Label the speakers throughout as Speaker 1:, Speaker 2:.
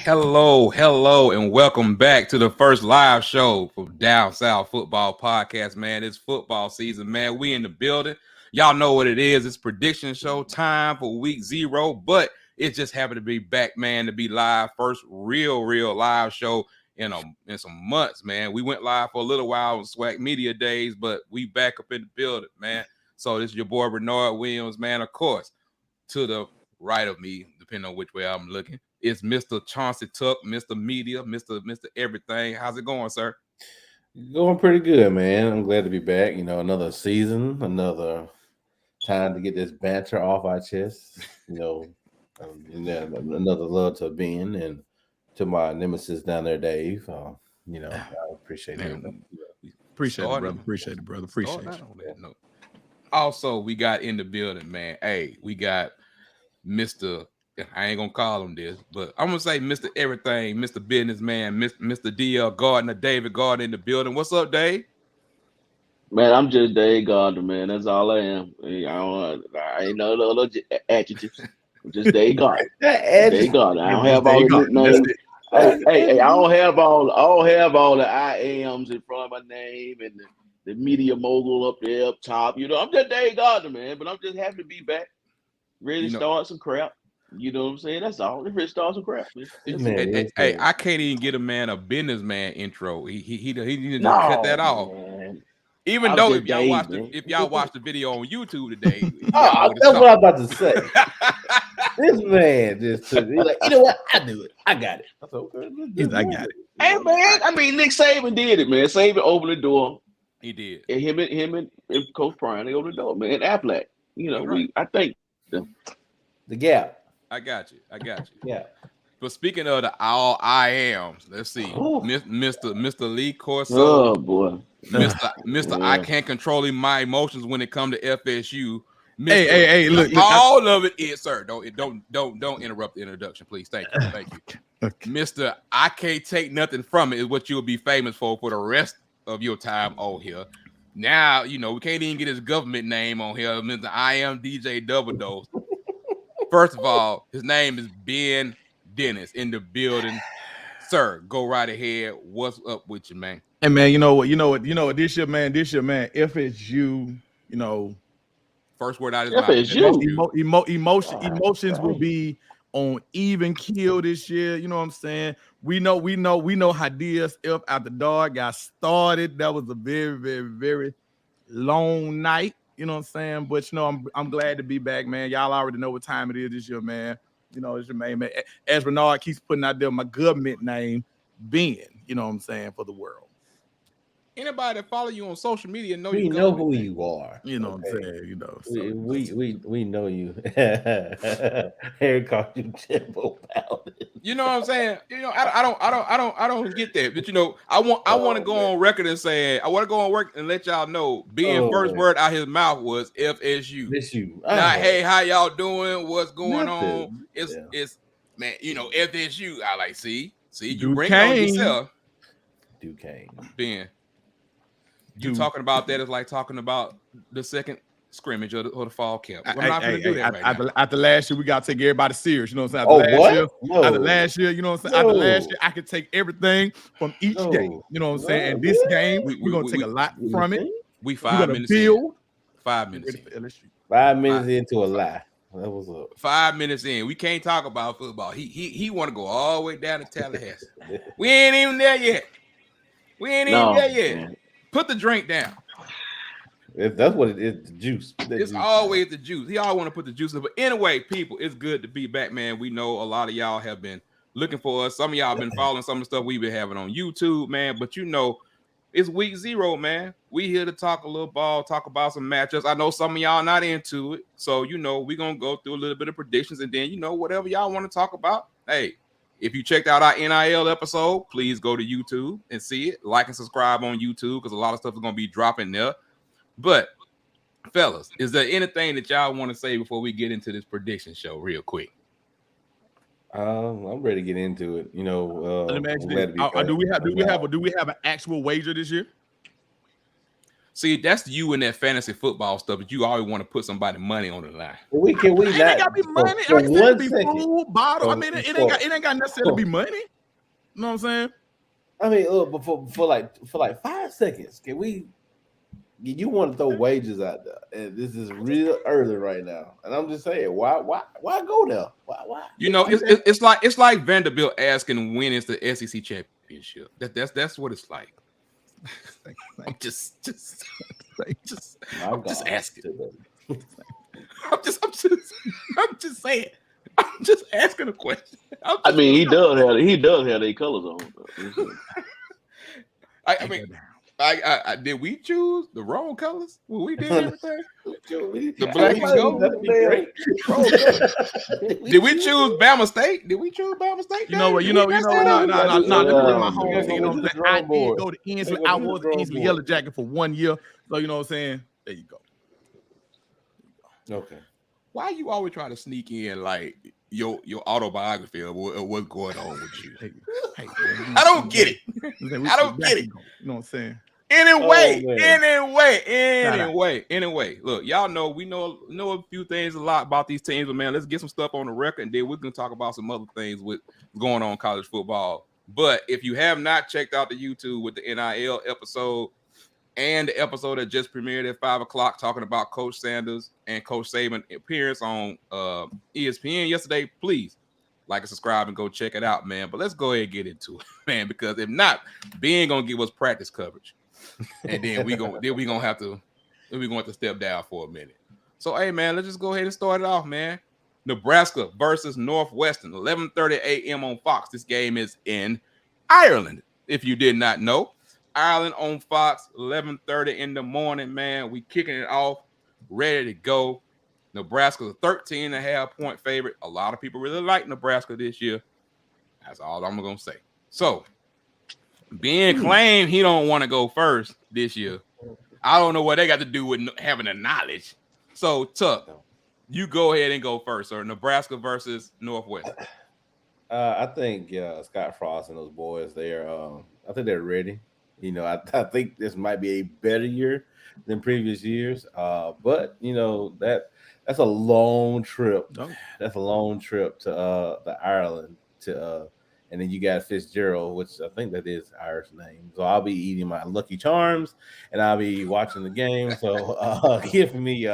Speaker 1: Hello, and welcome back to the first live show for Down South Football Podcast, man. It's football season, man. We in the building. Y'all know what it is. It's prediction show time for week 0, but it just happened to be back, man, to be live. First real live show in some months, man. We went live for a little while on SWAC Media Days, but we back up in the building, man. So this is your boy Bernard Williams, man. Of course, to the right of me, depending on which way I'm looking, it's Mr. Chauncey Tuck, Mr. Media, Mr. Everything. How's it going, sir?
Speaker 2: Going pretty good, man. I'm glad to be back. Another season, another time to get this banter off our chest. Another love to Ben and to my nemesis down there, Dave. I appreciate it.
Speaker 3: Appreciate it, brother. Appreciate it.
Speaker 1: No. Also, we got in the building, man. Hey, we got Mr. I ain't gonna call him this, but I'm gonna say Mr. Everything, Mr. Businessman, Mr. DL Gardner, David Gardner in the building. What's up, Dave?
Speaker 4: Man, I'm just Dave Gardner, man. That's all I am. I ain't no little adjectives. I'm just Dave Gardner. Dave Gardner. I don't have all the names. Hey, I don't have all the I ams in front of my name and the media mogul up there up top. I'm just Dave Gardner, man. But I'm just happy to be back, ready to start some crap. You know what I'm saying? That's all. Let's start some crap.
Speaker 1: Hey, I can't even get a man a businessman intro. He need to cut that off. Man. Even though if y'all watch the video on YouTube today,
Speaker 2: that's what I'm about to say. This man just took it. Like, you know what? I do it. I got it. I
Speaker 3: got it.
Speaker 4: Hey man, I mean Nick Saban did it, man. Saban opened the door.
Speaker 1: He did.
Speaker 4: And him and Coach Prime, they opened the door, man. And Affleck. I think
Speaker 2: the gap.
Speaker 1: I got you.
Speaker 2: Yeah.
Speaker 1: But speaking of the all I ams, let's see. Mr. Lee Corso.
Speaker 4: Oh boy.
Speaker 1: Mr. I can't control my emotions when it comes to FSU.
Speaker 3: Hey, look.
Speaker 1: All of it is, sir. Don't interrupt the introduction, please. Thank you. Okay. Mr. I can't take nothing from it is what you'll be famous for the rest of your time on here. Now, we can't even get his government name on here. Mr. I am DJ Double Dose. First of all, his name is Ben Dennis in the building. Sir, go right ahead. What's up with you, man?
Speaker 3: Hey man, you know what? This year, man, FSU,
Speaker 1: first word out of his
Speaker 3: mouth. Emotions will be on even keel this year. You know what I'm saying? We know how DSF After Dark got started. That was a very, very, very long night. You know what I'm saying? But I'm glad to be back, man. Y'all already know what time it is this year, man. It's your man. As Bernard keeps putting out there, my government name, Ben. You know what I'm saying, for the world.
Speaker 1: Anybody that follow you on social media know
Speaker 2: we know who you are.
Speaker 3: You know what I'm saying.
Speaker 2: We know you. Harry called you Jimbo Powder.
Speaker 1: You know what I'm saying? I don't get that. But I want to go on record and say I want to go on work and let y'all know. Being first word out his mouth was FSU. Not hey, how y'all doing? What's going on? It's man, FSU. I like see you bring it on yourself.
Speaker 2: Duquesne.
Speaker 1: Ben. You talking about that is like talking about the second scrimmage or the fall camp. We're not going to do that right now.
Speaker 3: After last year, we got to take everybody serious. You know what I'm saying? After last year, you know what I'm saying? After last year, I could take everything from each game. You know what I'm saying? And this game, we're going to take a lot from it.
Speaker 1: We're 5 minutes in. 5 minutes in.
Speaker 2: 5 minutes into a lie. That was up.
Speaker 1: 5 minutes in. We can't talk about football. He want to go all the way down to Tallahassee. We ain't even there yet. Man. Put the drink down.
Speaker 2: That's what it is, the juice.
Speaker 1: It's always the juice. He always want to put the juice in. But anyway, people, it's good to be back, man. We know a lot of y'all have been looking for us. Some of y'all have been following some of the stuff we've been having on YouTube, man. But it's week 0, man. We here to talk a little ball, talk about some matchups. I know some of y'all not into it. So, we're going to go through a little bit of predictions. And then, whatever y'all want to talk about, hey, if you checked out our NIL episode, please go to YouTube and see it. Like and subscribe on YouTube because a lot of stuff is going to be dropping there. But, fellas, is there anything that y'all want to say before we get into this prediction show real quick?
Speaker 2: I'm ready to get into it.
Speaker 3: Let me ask you this. Do we have an actual wager this year?
Speaker 1: See, that's you in that fantasy football stuff, but you always want to put somebody money on the line.
Speaker 2: We can we
Speaker 3: It
Speaker 2: not
Speaker 3: ain't gotta be money.
Speaker 2: for
Speaker 3: It
Speaker 2: one
Speaker 3: can be
Speaker 2: second.
Speaker 3: food, bottle. I mean, it ain't got necessarily be money. You know what I'm saying?
Speaker 2: I mean, look, for like 5 seconds, can we? You want to throw wages out there, and this is real early right now. And I'm just saying, why go there? Why?
Speaker 1: You know, it's like Vanderbilt asking when is the SEC championship. That's what it's like. I'm just asking. I'm just saying. I'm just asking a question.
Speaker 4: I mean, he does have their colors on.
Speaker 1: I mean, I did we choose the wrong colors? Well, we did everything. The black and gold. Did we choose Bama State? Did we choose Bama State?
Speaker 3: You know what? No. This is my home team. You know what I'm saying? I did go to Inslee. I was the Inslee Yellow Jacket for 1 year. So you know what I'm saying? There you go.
Speaker 2: Okay.
Speaker 1: Why you always try to sneak in like your autobiography of what's going on with you?
Speaker 3: Hey,
Speaker 1: I don't get it. I don't get it.
Speaker 3: You know what I'm saying?
Speaker 1: Anyway, look, y'all know we know a few things a lot about these teams, but man, let's get some stuff on the record, and then we're gonna talk about some other things with going on in college football. But if you have not checked out the YouTube with the NIL episode and the episode that just premiered at 5:00 talking about Coach Sanders and Coach Saban appearance on ESPN yesterday, please like and subscribe and go check it out, man. But let's go ahead and get into it, man, because if not, Ben gonna give us practice coverage. And then we're gonna have to step down for a minute. So hey man, let's just go ahead and start it off, man. Nebraska versus Northwestern, 11:30 a.m. on Fox. This game is in Ireland. If you did not know, Ireland on Fox, 11:30 in the morning, man. We kicking it off, ready to go. Nebraska's a 13.5 point favorite. A lot of people really like Nebraska this year. That's all I'm gonna say. So Ben claimed he don't want to go first this year. I don't know what they got to do with having the knowledge. So, Tuck, you go ahead and go first, sir. Nebraska versus Northwestern.
Speaker 2: I think Scott Frost and those boys, I think they're ready. You know, I think this might be a better year than previous years. But you know that's a long trip. That's a long trip to Ireland and then you got Fitzgerald, which I think that is Irish name. So I'll be eating my Lucky Charms, and I'll be watching the game. So give me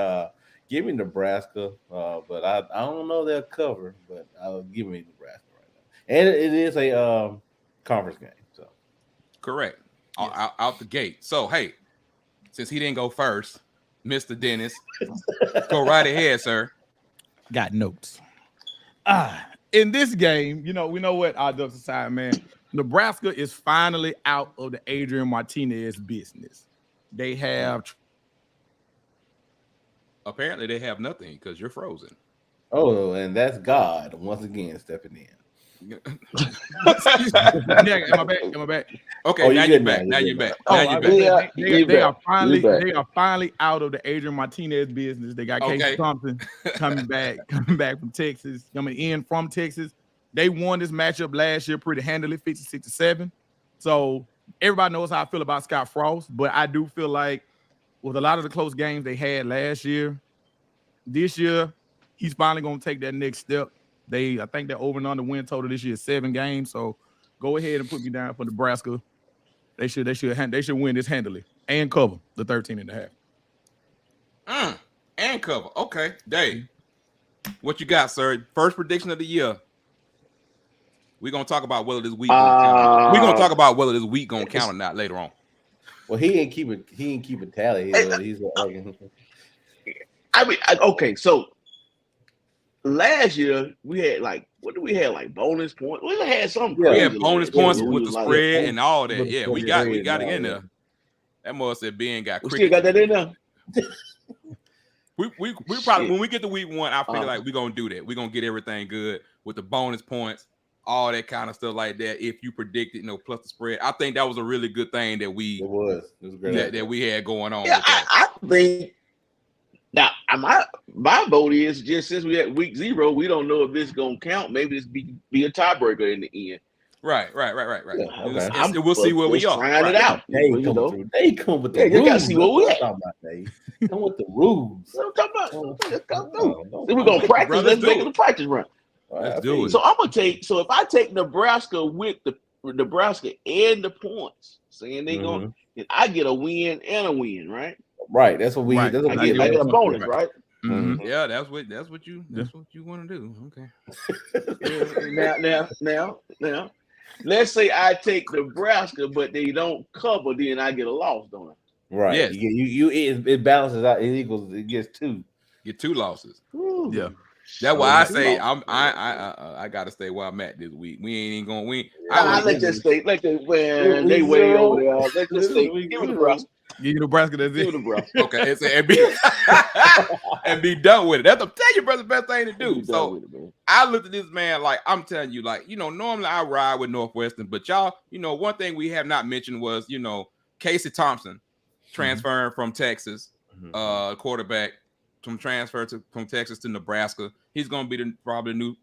Speaker 2: Nebraska, but I don't know they'll cover, but I'll give me Nebraska right now. And it is a conference game. So
Speaker 1: correct, yes. out the gate. So hey, since he didn't go first, Mr. Dennis, go right ahead, sir.
Speaker 3: Got notes. In this game, you know, we know what our ducks aside, man. Nebraska is finally out of the Adrian Martinez business. They have
Speaker 1: apparently they have nothing because you're frozen.
Speaker 2: Oh, and that's God once again stepping in.
Speaker 3: Am I back?
Speaker 1: Okay, now you're back. Now you're back.
Speaker 3: They are finally out of the Adrian Martinez business. They got Casey Thompson coming back from Texas, coming in from Texas. They won this matchup last year pretty handily, 56-7. So everybody knows how I feel about Scott Frost, but I do feel like with a lot of the close games they had last year, this year he's finally going to take that next step. I think they're over and under win total this year is 7 games. So go ahead and put me down for Nebraska. They should win this handily and cover the 13.5.
Speaker 1: And cover. Okay, Dave, what you got, sir? First prediction of the year. We're gonna talk about whether this week. We're gonna talk about whether this week gonna count or not later on.
Speaker 2: Well, he ain't keeping tally. He's
Speaker 4: okay, so. Last year we had bonus points. We had something.
Speaker 1: We had bonus points with the spread and all that. Yeah, we got it in there. That must have been got.
Speaker 4: We still got that in there.
Speaker 1: we probably when we get to week 1, I feel like we're gonna do that. We're gonna get everything good with the bonus points, all that kind of stuff like that. If you predicted, plus the spread, I think that was a really good thing that it was great that we had going on.
Speaker 4: Yeah, I think. Now, my vote is just since we at week 0, we don't know if this is gonna count. Maybe this be a tiebreaker in the end.
Speaker 1: Right.
Speaker 2: Yeah, okay.
Speaker 1: We'll see where we are.
Speaker 4: Trying it out.
Speaker 2: They
Speaker 4: You
Speaker 2: come
Speaker 4: know.
Speaker 2: through. They come with the
Speaker 4: Yeah, you gotta
Speaker 2: rules.
Speaker 4: see where we
Speaker 2: That's
Speaker 4: at.
Speaker 2: what I'm talking about, Dave. Come with the rules.
Speaker 4: What I'm talking about. Let's go through.
Speaker 2: No,
Speaker 4: Then we're gonna practice.
Speaker 1: Brother,
Speaker 4: Let's make
Speaker 1: do
Speaker 4: it a practice run.
Speaker 1: Let's do it.
Speaker 4: So I'm gonna take. So if I take Nebraska with the Nebraska and the points, saying they gonna, then I get a win and a win, right?
Speaker 2: Right. That's what we.
Speaker 3: Right.
Speaker 2: That's what
Speaker 4: I get a bonus, right?
Speaker 3: Mm-hmm.
Speaker 1: Yeah, that's what you want to do.
Speaker 4: Okay. Now. Let's say I take Nebraska, but they don't cover, then I get a loss, don't I?
Speaker 2: Right.
Speaker 1: Yes.
Speaker 2: It balances out. It equals. It gets 2.
Speaker 1: Get 2 losses.
Speaker 4: Ooh.
Speaker 3: Yeah.
Speaker 1: That's why I say I gotta stay where I'm at this week. We ain't gonna win.
Speaker 4: I let that stay. Let that when they way over there. Let that stay. Give it Nebraska.
Speaker 3: Give Nebraska. That's
Speaker 4: Give it
Speaker 3: it.
Speaker 4: Nebraska.
Speaker 1: Okay, and be done with it. That's tell you, brother, best thing to do. So I looked at this man like I'm telling you, like normally I ride with Northwestern, but y'all, one thing we have not mentioned was Casey Thompson transferring from Texas, quarterback from Texas to Nebraska. He's gonna be probably the new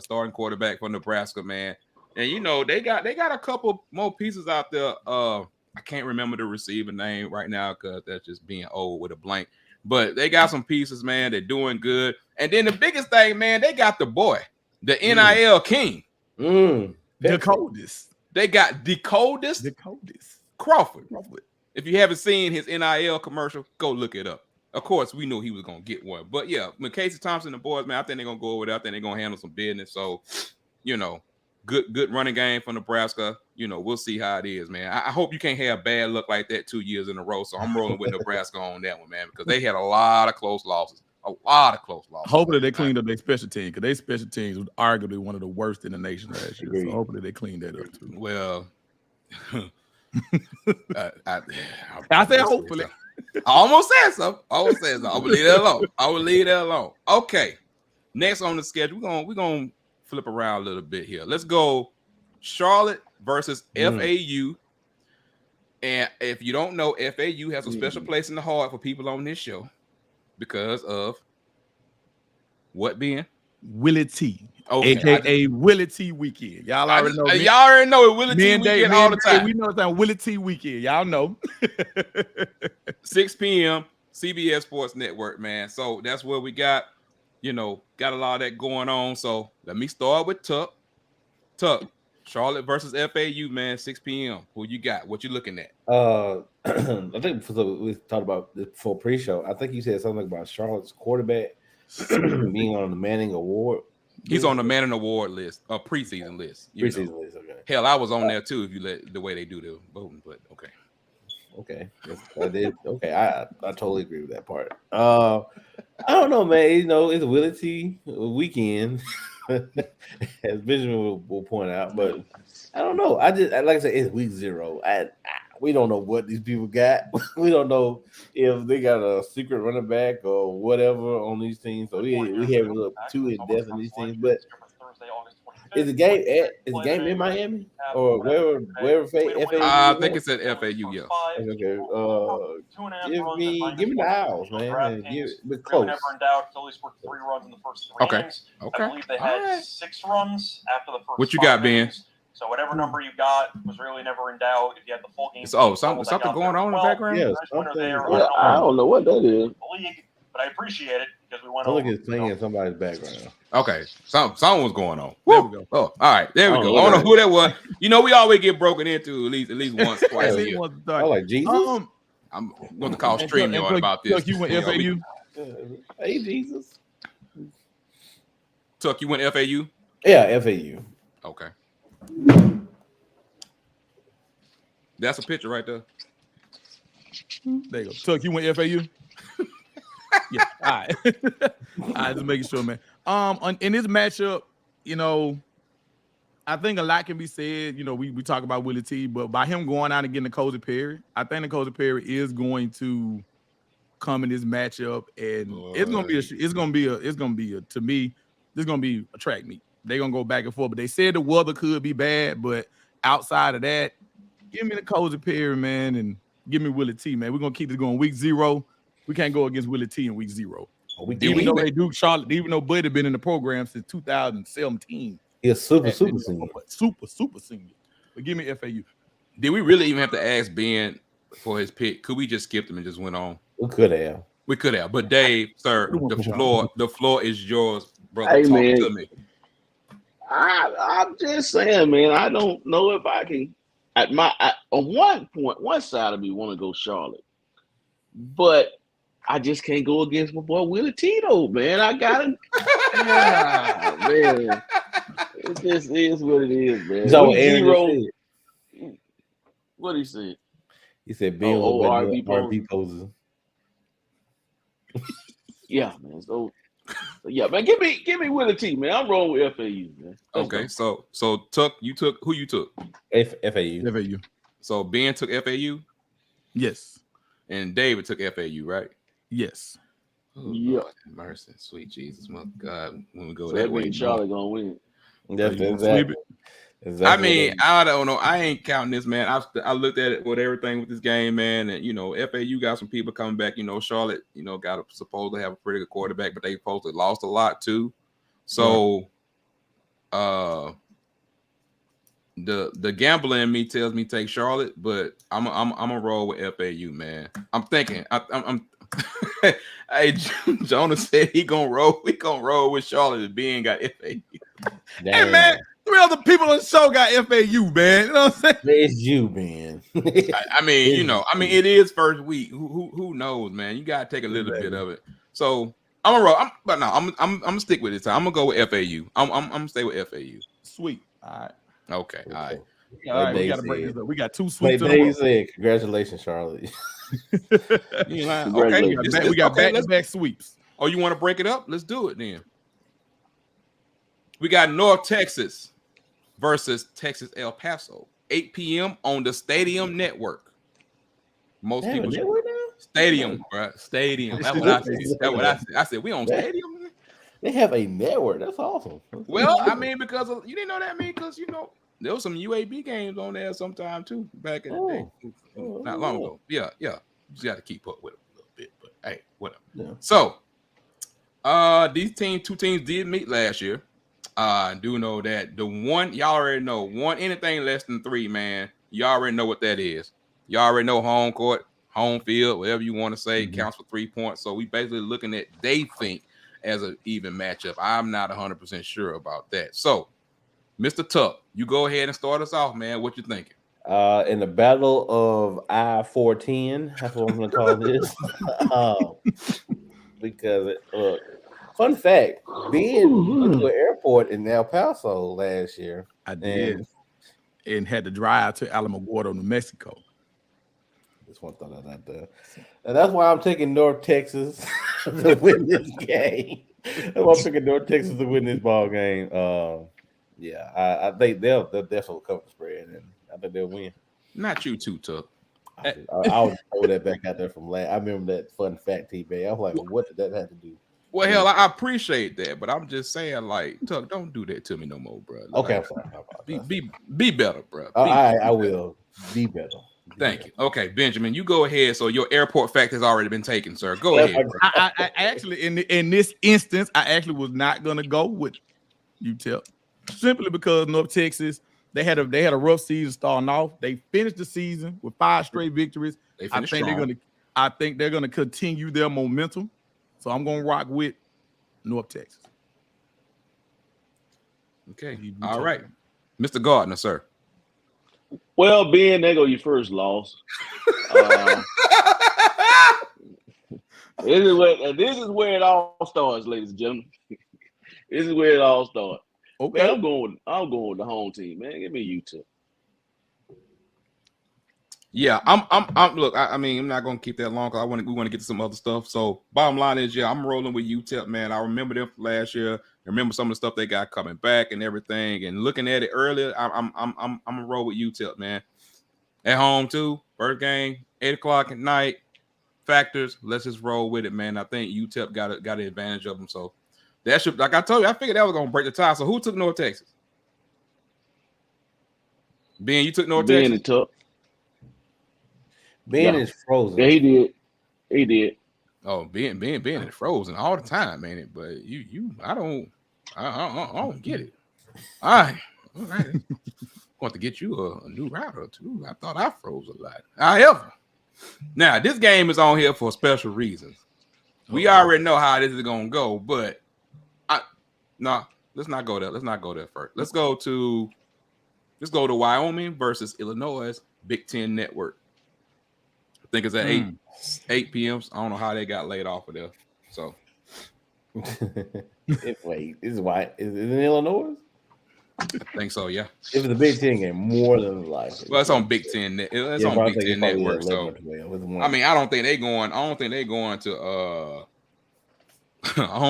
Speaker 1: starting quarterback for Nebraska, man. And they got a couple more pieces out there. I can't remember the receiver name right now because that's just being old with a blank. But they got some pieces, man. They're doing good. And then the biggest thing, man, they got the boy, the NIL king.
Speaker 3: The coldest.
Speaker 1: They got the coldest Crawford. If you haven't seen his NIL commercial, go look it up. Of course, we knew he was going to get one. But, yeah, Casey Thompson, the boys, man, I think they're going to go over there. I think they're going to handle some business. So, good running game for Nebraska. We'll see how it is, man. I hope you can't have bad luck like that 2 years in a row. So I'm rolling with Nebraska on that one, man, because they had a lot of close losses.
Speaker 3: Hopefully they cleaned up their special team because their special teams was arguably one of the worst in the nation last year. So hopefully they cleaned that up too.
Speaker 1: Well,
Speaker 3: I said hopefully.
Speaker 1: I almost said something. I will leave that alone. Okay. Next on the schedule, we're gonna flip around a little bit here. Let's go Charlotte versus FAU. And if you don't know, FAU has a special place in the heart for people on this show because of what being
Speaker 3: Willie T.
Speaker 1: Okay.
Speaker 3: AKA Willie T weekend. Y'all already know.
Speaker 1: Y'all already know it. Willie T weekend all the time.
Speaker 3: We know it's on Willie T weekend. Y'all know.
Speaker 1: 6 p.m. CBS Sports Network, man. So that's where we got a lot of that going on. So let me start with Tuck. Charlotte versus FAU, man, 6 p.m. Who you got? What you looking at?
Speaker 2: I think we talked about this before pre-show. I think you said something about Charlotte's quarterback being on the Manning Award.
Speaker 1: He's on the Manning Award list, a preseason list.
Speaker 2: Preseason list, okay.
Speaker 1: Hell, I was on there too. If you let the way they do the voting, but okay.
Speaker 2: Okay, I did. Okay, I totally agree with that part. I don't know, man. It's a Willie T weekend, as Benjamin will point out. But I don't know. I like I said, it's week 0. We don't know what these people got. We don't know if they got a secret running back or whatever on these teams. So we haven't looked too in depth on these teams. But is the game in Miami or wherever FAU?
Speaker 1: I think it's at FAU. Yeah.
Speaker 2: Okay. Give me the Owls, man. Give it close.
Speaker 5: Never in doubt. Phillies scored 3 runs in the first 3 innings.
Speaker 1: Okay.
Speaker 5: I believe they had 6 runs after the first.
Speaker 1: What you got, Ben?
Speaker 5: innings. So whatever number you got was really never in doubt. If you had the full game,
Speaker 1: something going on in the background.
Speaker 2: Yes,
Speaker 4: I don't know what that is.
Speaker 5: League, but I appreciate it because we went
Speaker 2: I
Speaker 5: over.
Speaker 2: think it's playing in somebody's background.
Speaker 1: Okay, something was going on.
Speaker 3: There we go.
Speaker 1: Oh, all right, there we go. I don't know who that was. We always get broken into at least once, twice a year.
Speaker 2: I like Jesus.
Speaker 1: I'm going to call StreamYard about this.
Speaker 3: Tuck, you went FAU?
Speaker 2: Hey, Jesus.
Speaker 1: Tuck, you went FAU?
Speaker 2: Yeah, FAU.
Speaker 1: Okay. That's a picture right there.
Speaker 3: There you go. Tuck, you went FAU? Yeah. All right. All right, just making sure, man. In this matchup, I think a lot can be said. We talk about Willie T, but by him going out and getting the Cozy Perry, I think the Cozy Perry is going to come in this matchup, and it's gonna be a track meet. They're gonna go back and forth, but they said the weather could be bad, but outside of that, give me the Cozy Perry, man, and give me Willie T, man. We're gonna keep this going. Week 0, we can't go against Willie T in week 0. Even though Buddy been in the program since 2017.
Speaker 2: He's super
Speaker 3: Super
Speaker 2: senior.
Speaker 3: Super senior. But give me FAU.
Speaker 1: Did we really even have to ask Ben for his pick? Could we just skip him and just went on?
Speaker 2: We could have.
Speaker 1: We could have. But Dave, sir, the floor is yours, brother.
Speaker 4: Hey,
Speaker 1: Talk
Speaker 4: man.
Speaker 1: to me.
Speaker 4: I'm just saying, man. I don't know if I can. On one side of me want to go Charlotte, but I just can't go against my boy Willie Tito, man. I gotta, man. It just is what it is, man.
Speaker 2: Is that what Aaron just said?
Speaker 4: What he said?
Speaker 2: He said Ben was
Speaker 4: RB
Speaker 2: poses.
Speaker 4: Yeah, man. So yeah, man. Give me Willie T, man. I'm rolling with FAU, man.
Speaker 1: Okay, so Tuck, you took who you took?
Speaker 2: FAU.
Speaker 1: So Ben took FAU?
Speaker 3: Yes.
Speaker 1: And David took FAU, right?
Speaker 3: Yes.
Speaker 1: Oh,
Speaker 4: yeah.
Speaker 1: Lord, mercy, sweet Jesus, my God. When we go
Speaker 4: So
Speaker 1: that way,
Speaker 4: Charlotte gonna win.
Speaker 2: That's
Speaker 3: exactly.
Speaker 1: I mean, I don't know. I ain't counting this, man. I looked at it with everything with this game, man, and FAU got some people coming back. Charlotte, supposed to have a pretty good quarterback, but they supposedly lost a lot too. So, the gambler in me tells me take Charlotte, but I'm gonna roll with FAU, man. I'm thinking. I'm Hey, Jonah said he gonna roll. We gonna roll with Charlotte if Ben got FAU.
Speaker 3: Hey, man. 3 other people on the show got FAU, man. You know what I'm saying?
Speaker 2: It's you, man.
Speaker 1: I mean, it is first week. Who knows, man? You gotta take a little bit of it. So I'm gonna roll. I'm gonna stick with it. I'm gonna go with FAU. I'm gonna stay with FAU.
Speaker 3: Sweet. All right.
Speaker 1: Okay. All right.
Speaker 3: All right. We gotta break this up. We got 2 sweeps.
Speaker 2: They said, congratulations, Charlotte.
Speaker 1: Okay.
Speaker 3: We got back-to-back sweeps.
Speaker 1: Oh, you want to break it up? Let's do it then. We got North Texas versus Texas El Paso, 8 p.m. on the Stadium Network. Most people Stadium, bro. Stadium. That's what I said. I said we on Stadium.
Speaker 2: They have a network. That's awesome.
Speaker 1: Well, I mean, because you didn't know that, because there was some UAB games on there sometime too back in the day, not long ago. Yeah. You just got to keep up with it a little bit, but hey, whatever. Yeah. So, these two teams did meet last year. I do know that the one y'all already know anything less than 3, man. You already know what that is. You already know home court, home field, whatever you want to say, counts for 3 points. So we basically looking at they think as an even matchup. I'm not 100% sure about that. So, Mr. Tuck, you go ahead and start us off, man. What you thinking?
Speaker 2: In the battle of I-410, that's what I'm going to call this. Because look. Fun fact, Ben went to an airport in El Paso last year.
Speaker 3: I did. And had to drive to Alamogordo, New Mexico.
Speaker 2: Just one thought out there. And that's why I'm taking North Texas to win this game. That's why I'm picking North Texas to win this ball game. I think they'll definitely cover the spread, and I think they'll win.
Speaker 1: Not you too, Tuck.
Speaker 2: I'll throw that back out there from last. I remember that fun fact, T-Bay. I was like, what did that have to do?
Speaker 1: Well, hell, I appreciate that, but I'm just saying, like, Tuck, don't do that to me no more, bro.
Speaker 2: Okay,
Speaker 1: like,
Speaker 2: I'm sorry.
Speaker 1: Be better, bro.
Speaker 2: I will be better.
Speaker 1: Thank you. Okay, Benjamin, you go ahead. So your airport fact has already been taken, sir. Go ahead.
Speaker 3: I actually, in this instance, I actually was not gonna go with UTEP simply because North Texas they had a rough season starting off. They finished the season with 5 straight victories. I think they're gonna continue their momentum. So I'm gonna rock with North Texas.
Speaker 1: Okay. All right. Mr. Gardner, sir.
Speaker 4: Well, Ben, there go your first loss. This is where it all starts, ladies and gentlemen. This is where it all starts. Okay. Man, I'm going with the home team, man. Give me UTEP.
Speaker 1: Yeah, I'm look, I mean, I'm not gonna keep that long because we want to get to some other stuff. So bottom line is, I'm rolling with UTEP, man. I remember them from last year. I remember some of the stuff they got coming back and everything. And looking at it earlier, I'm gonna roll with UTEP, man. At home too, first game, 8:00 at night. Factors, let's just roll with it, man. I think UTEP got the advantage of them. So that should, like I told you, I figured that was gonna break the tie. So who took North Texas? Ben, you took North Texas.
Speaker 4: Ben took.
Speaker 2: Ben is frozen.
Speaker 4: Yeah, he did.
Speaker 1: Oh, Ben is frozen all the time, man. But I don't get it. All right. Want to get you a new router too. I thought I froze a lot. However, now this game is on here for special reasons. We already know how this is gonna go, but let's not go there. Let's not go there first. Let's go to Wyoming versus Illinois Big Ten Network. I think it's at 8 p.m. I don't know how they got laid off of there. So
Speaker 2: wait, is it in Illinois?
Speaker 1: I think so, yeah.
Speaker 2: It was a Big Ten game, more than like.
Speaker 1: Well, it's on Big Ten. It's on Big Ten Network. So I mean, I don't think they going to. I don't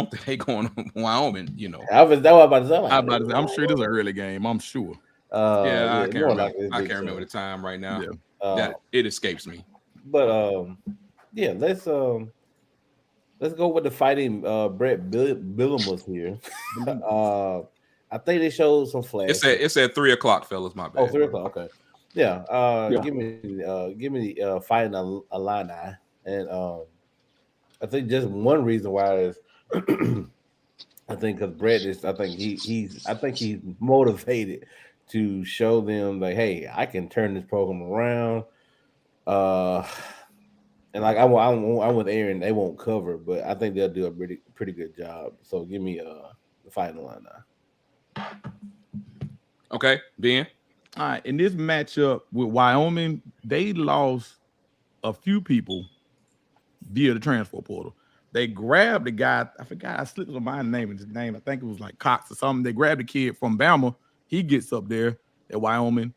Speaker 1: think they going to Wyoming. You know,
Speaker 2: that was about to say.
Speaker 3: I'm sure it is an early game. I'm sure.
Speaker 1: I can't remember. I can't remember the time right now. Yeah. It escapes me.
Speaker 2: But yeah, let's go with the fighting Brett Billamus here. I think they showed some flash.
Speaker 1: It's at 3:00, fellas. My bad.
Speaker 2: Oh, 3:00. Okay. Yeah. Give me the fighting Illini, and I think just one reason why is I think because Brett is. I think he's motivated to show them like, hey, I can turn this program around. And like I'm with Aaron, they won't cover, but I think they'll do a pretty good job. So give me the fighting line now.
Speaker 1: Okay, Ben.
Speaker 3: All right, in this matchup with Wyoming, they lost a few people via the transfer portal. They grabbed the guy. I forgot. I slipped on my name. His name. I think it was like Cox or something. They grabbed the kid from Bama. He gets up there at Wyoming.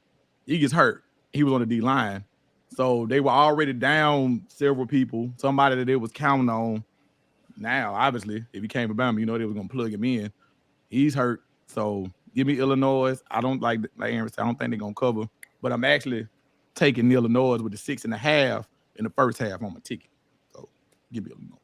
Speaker 3: He gets hurt. He was on the D line. So they were already down several people, somebody that they was counting on. Now, obviously, if he came to Bama, they were going to plug him in. He's hurt. So give me Illinois. I don't like Aaron said, I don't think they're going to cover. But I'm actually taking Illinois with the 6.5 in the first half on my ticket. So give me Illinois.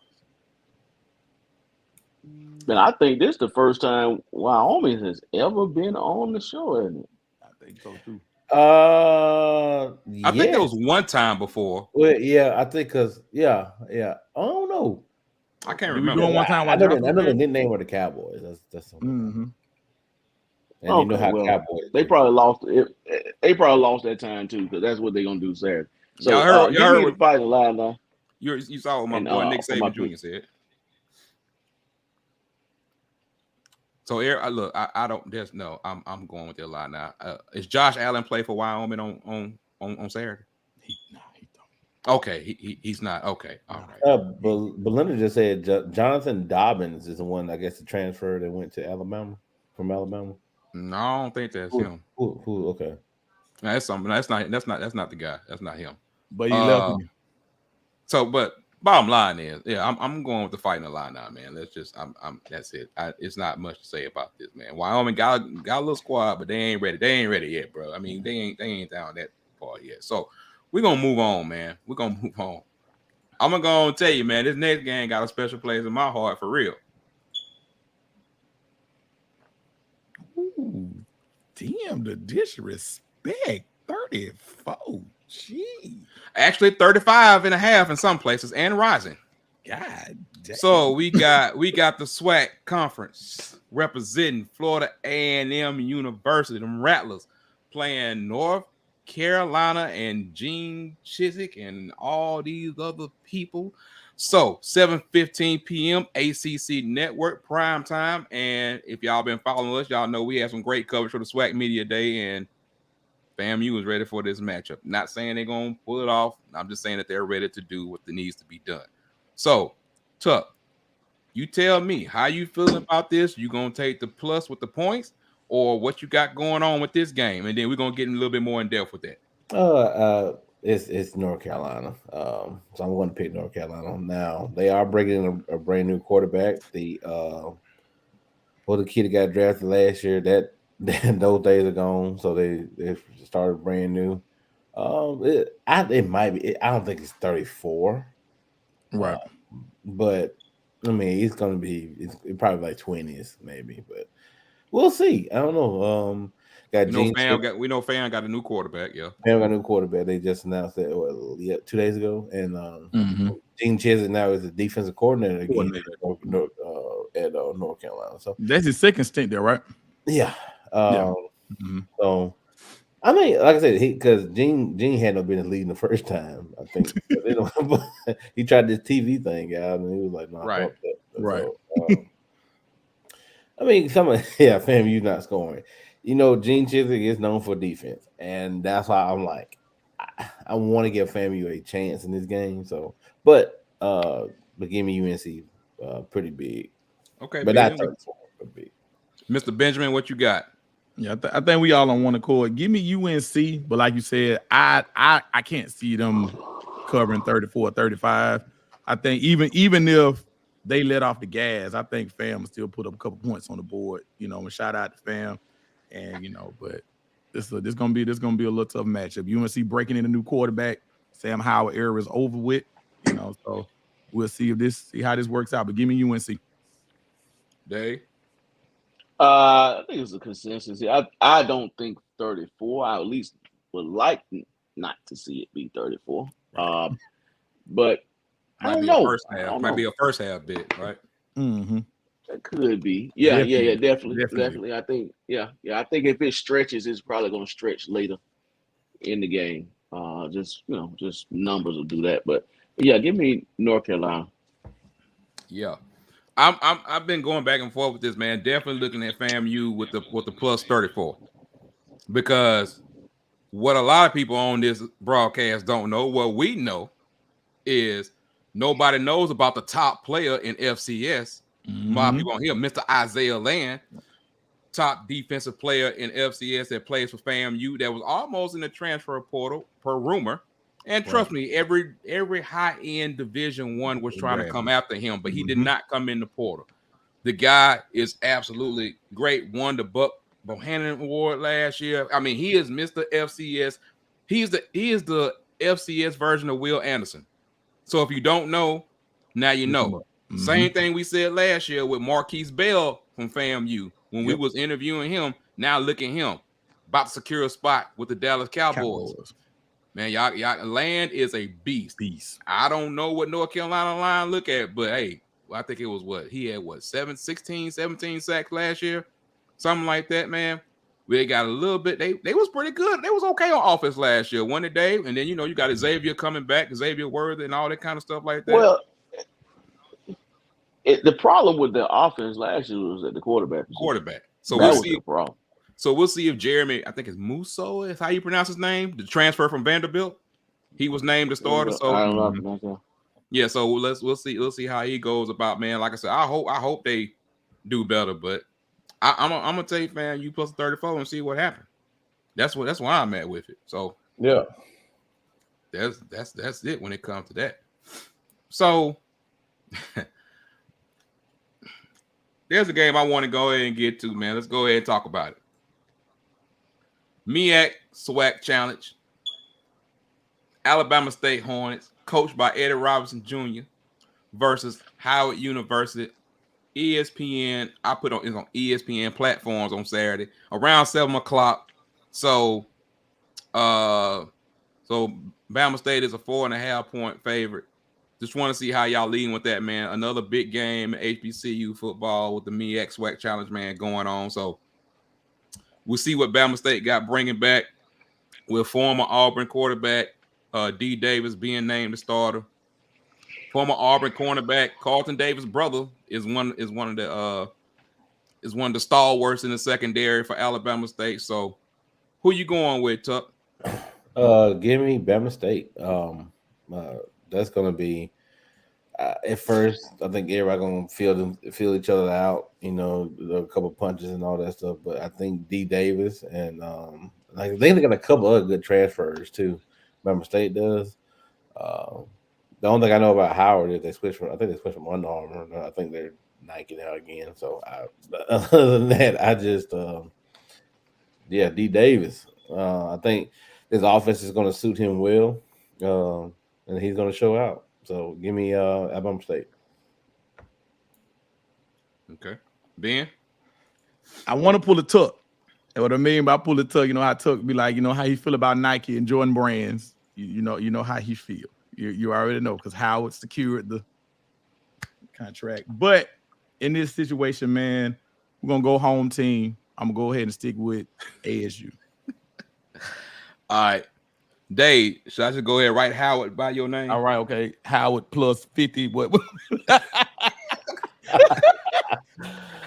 Speaker 4: Man, I think this is the first time Wyoming has ever been on the show, isn't it?
Speaker 3: I think so, too.
Speaker 1: I think there was one time before.
Speaker 2: Well, yeah, I think because I don't know.
Speaker 1: I can't remember.
Speaker 2: One time I know the nickname of the Cowboys. That's
Speaker 3: mm-hmm.
Speaker 2: And you know how Cowboys.
Speaker 4: They probably lost it. They probably lost that time too, because that's what they're gonna do Saturday. So
Speaker 1: y'all heard
Speaker 4: what fighting line now.
Speaker 1: You saw what my boy Nick Saban Jr. said. So look, I don't. There's no. I'm going with the line now. Is Josh Allen play for Wyoming on Saturday?
Speaker 3: He don't.
Speaker 1: Okay, he's not. Okay, all right.
Speaker 2: Belinda just said Jonathan Dobbins is the one, I guess, the transfer that went to Alabama from Alabama.
Speaker 1: No, I don't think that's him.
Speaker 2: Who? Okay,
Speaker 1: that's something. That's not the guy. That's not him.
Speaker 3: But he left me.
Speaker 1: So, but bottom line is, I'm going with the fighting line now, man. That's it. It's not much to say about this, man. Wyoming got a little squad, but they ain't ready. They ain't ready yet, bro. I mean, they ain't down that far yet. So we're gonna move on, man. We're gonna move on. I'm gonna go and tell you, man. This next game got a special place in my heart for real.
Speaker 3: Ooh, damn the disrespect. 34. Gee.
Speaker 1: Actually 35.5 in some places and rising.
Speaker 3: God damn.
Speaker 1: So we got the SWAC conference representing Florida A&M University, them Rattlers, playing North Carolina and Gene Chiswick and all these other people. So 7:15 p.m. ACC Network prime time. And if y'all been following us, y'all know we had some great coverage for the SWAC Media Day, and FAMU is ready for this matchup. Not saying they're going to pull it off. I'm just saying that they're ready to do what needs to be done. So, Tuck, you tell me how you feeling about this. You going to take the plus with the points, or what you got going on with this game? And then we're going to get a little bit more in depth with that.
Speaker 2: It's North Carolina. So I'm going to pick North Carolina. Now, they are bringing in a brand new quarterback. The kid that got drafted last year, those days are gone, so they started brand new. It might be. I don't think it's 34,
Speaker 3: right?
Speaker 2: But I mean, it's gonna be. It's probably like 20s, maybe. But we'll see. I don't know.
Speaker 1: We know Fan got a new quarterback. Yeah,
Speaker 2: Fan got a new quarterback. They just announced that 2 days ago, and Gene Chiswick now is the defensive coordinator again at North Carolina. So
Speaker 3: that's his second stint there, right?
Speaker 2: Yeah. So I mean, like I said, because Gene had no business leading the first time. I think he tried this TV thing out, and he was like, "No,
Speaker 1: Right.
Speaker 2: fuck that."
Speaker 3: Right.
Speaker 2: So, I mean, FAMU not scoring. Gene Chiswick is known for defense, and that's why I'm like, I want to give FAMU a chance in this game. So, but give me UNC pretty big.
Speaker 1: Okay,
Speaker 2: But
Speaker 1: Ben.
Speaker 2: not 34, but big.
Speaker 1: Mr. Benjamin, what you got?
Speaker 3: Yeah, I think we all on one accord. Give me UNC, but like you said, I can't see them covering 34, 35. I think even if they let off the gas, I think Fam will still put up a couple points on the board. And shout out to Fam, and but this gonna be a little tough matchup. UNC breaking in a new quarterback, Sam Howard era is over with. So we'll see how this works out. But give me UNC.
Speaker 1: Dave.
Speaker 4: I think it's a consensus. I don't think 34. I at least would like not to see it be 34. But I don't know.
Speaker 1: Might be a first half bit, right?
Speaker 3: Mm-hmm.
Speaker 4: That could be. Yeah, definitely. I think, I think if it stretches, it's probably going to stretch later in the game. Just numbers will do that. But yeah, give me North Carolina.
Speaker 1: Yeah. I've been going back and forth with this, man. Definitely looking at FAMU with the plus 34, because what a lot of people on this broadcast don't know, what we know, is nobody knows about the top player in FCS. A lot of people on here, Mr. Isaiah Land, top defensive player in FCS that plays for FAMU, that was almost in the transfer portal per rumor. And trust me, every high-end Division I was trying to come after him, but he did not come in the portal. The guy is absolutely great. Won the Buck Bohannon Award last year. I mean, he is Mr. FCS. He is the FCS version of Will Anderson. So if you don't know, now you know. Same thing we said last year with Marquise Bell from FAMU when we was interviewing him. Now look at him, about to secure a spot with the Dallas Cowboys. Man, y'all, Land is a beast. I don't know what North Carolina line look at, but hey, I think it was he had 17 sacks last year, something like that, man. We got a little bit. They was pretty good. They was okay on offense last year, wasn't it, Dave? And then you got Xavier coming back, Xavier Worthy, and all that kind of stuff like that.
Speaker 4: Well, the problem with the offense last year was at the quarterback.
Speaker 1: So
Speaker 4: that was the problem.
Speaker 1: So we'll see if Jeremy, I think it's Musso, is how you pronounce his name, the transfer from Vanderbilt. He was named the starter. So
Speaker 4: I don't know.
Speaker 1: Yeah, so we'll see how he goes about, man. Like I said, I hope they do better, but I'm gonna take FAMU plus 34 and see what happens. That's why I'm at with it. So
Speaker 2: yeah,
Speaker 1: that's it when it comes to that. So there's a game I want to go ahead and get to, man. Let's go ahead and talk about it. MEAC SWAC Challenge. Alabama State Hornets, coached by Eddie Robinson Jr. versus Howard University. ESPN, it's on ESPN platforms on Saturday around 7:00. So Bama State is a 4.5 point favorite. Just want to see how y'all leading with that, man. Another big game in HBCU football with the MEAC SWAC Challenge, man, going on. So we'll see what Bama State got bringing back with former Auburn quarterback D. Davis being named the starter. Former Auburn cornerback Carlton Davis' brother is one of the stalwarts in the secondary for Alabama State. So who you going with, Tuck?
Speaker 2: Give me Bama State. That's gonna be at first. I think everybody gonna feel each other out. A couple punches and all that stuff. But I think D. Davis and they got a couple other good transfers too. Bama State does. The only thing I know about Howard is they switched from Under Armour. I think they're Nike now again. So other than that, I just D. Davis. I think this offense is going to suit him well, and he's going to show out. So give me Alabama State.
Speaker 1: Okay, Ben.
Speaker 3: I want to pull a Tuck. And what I mean by pull a Tuck, how Tuck be like, how he feel about Nike and Jordan brands. You know how he feel. You already know because Howard secured the contract. But in this situation, man, we're gonna go home team. I'm gonna go ahead and stick with ASU.
Speaker 1: All right. Dave, should I just go ahead and write Howard by your name?
Speaker 3: All right, okay. Howard plus 50. What?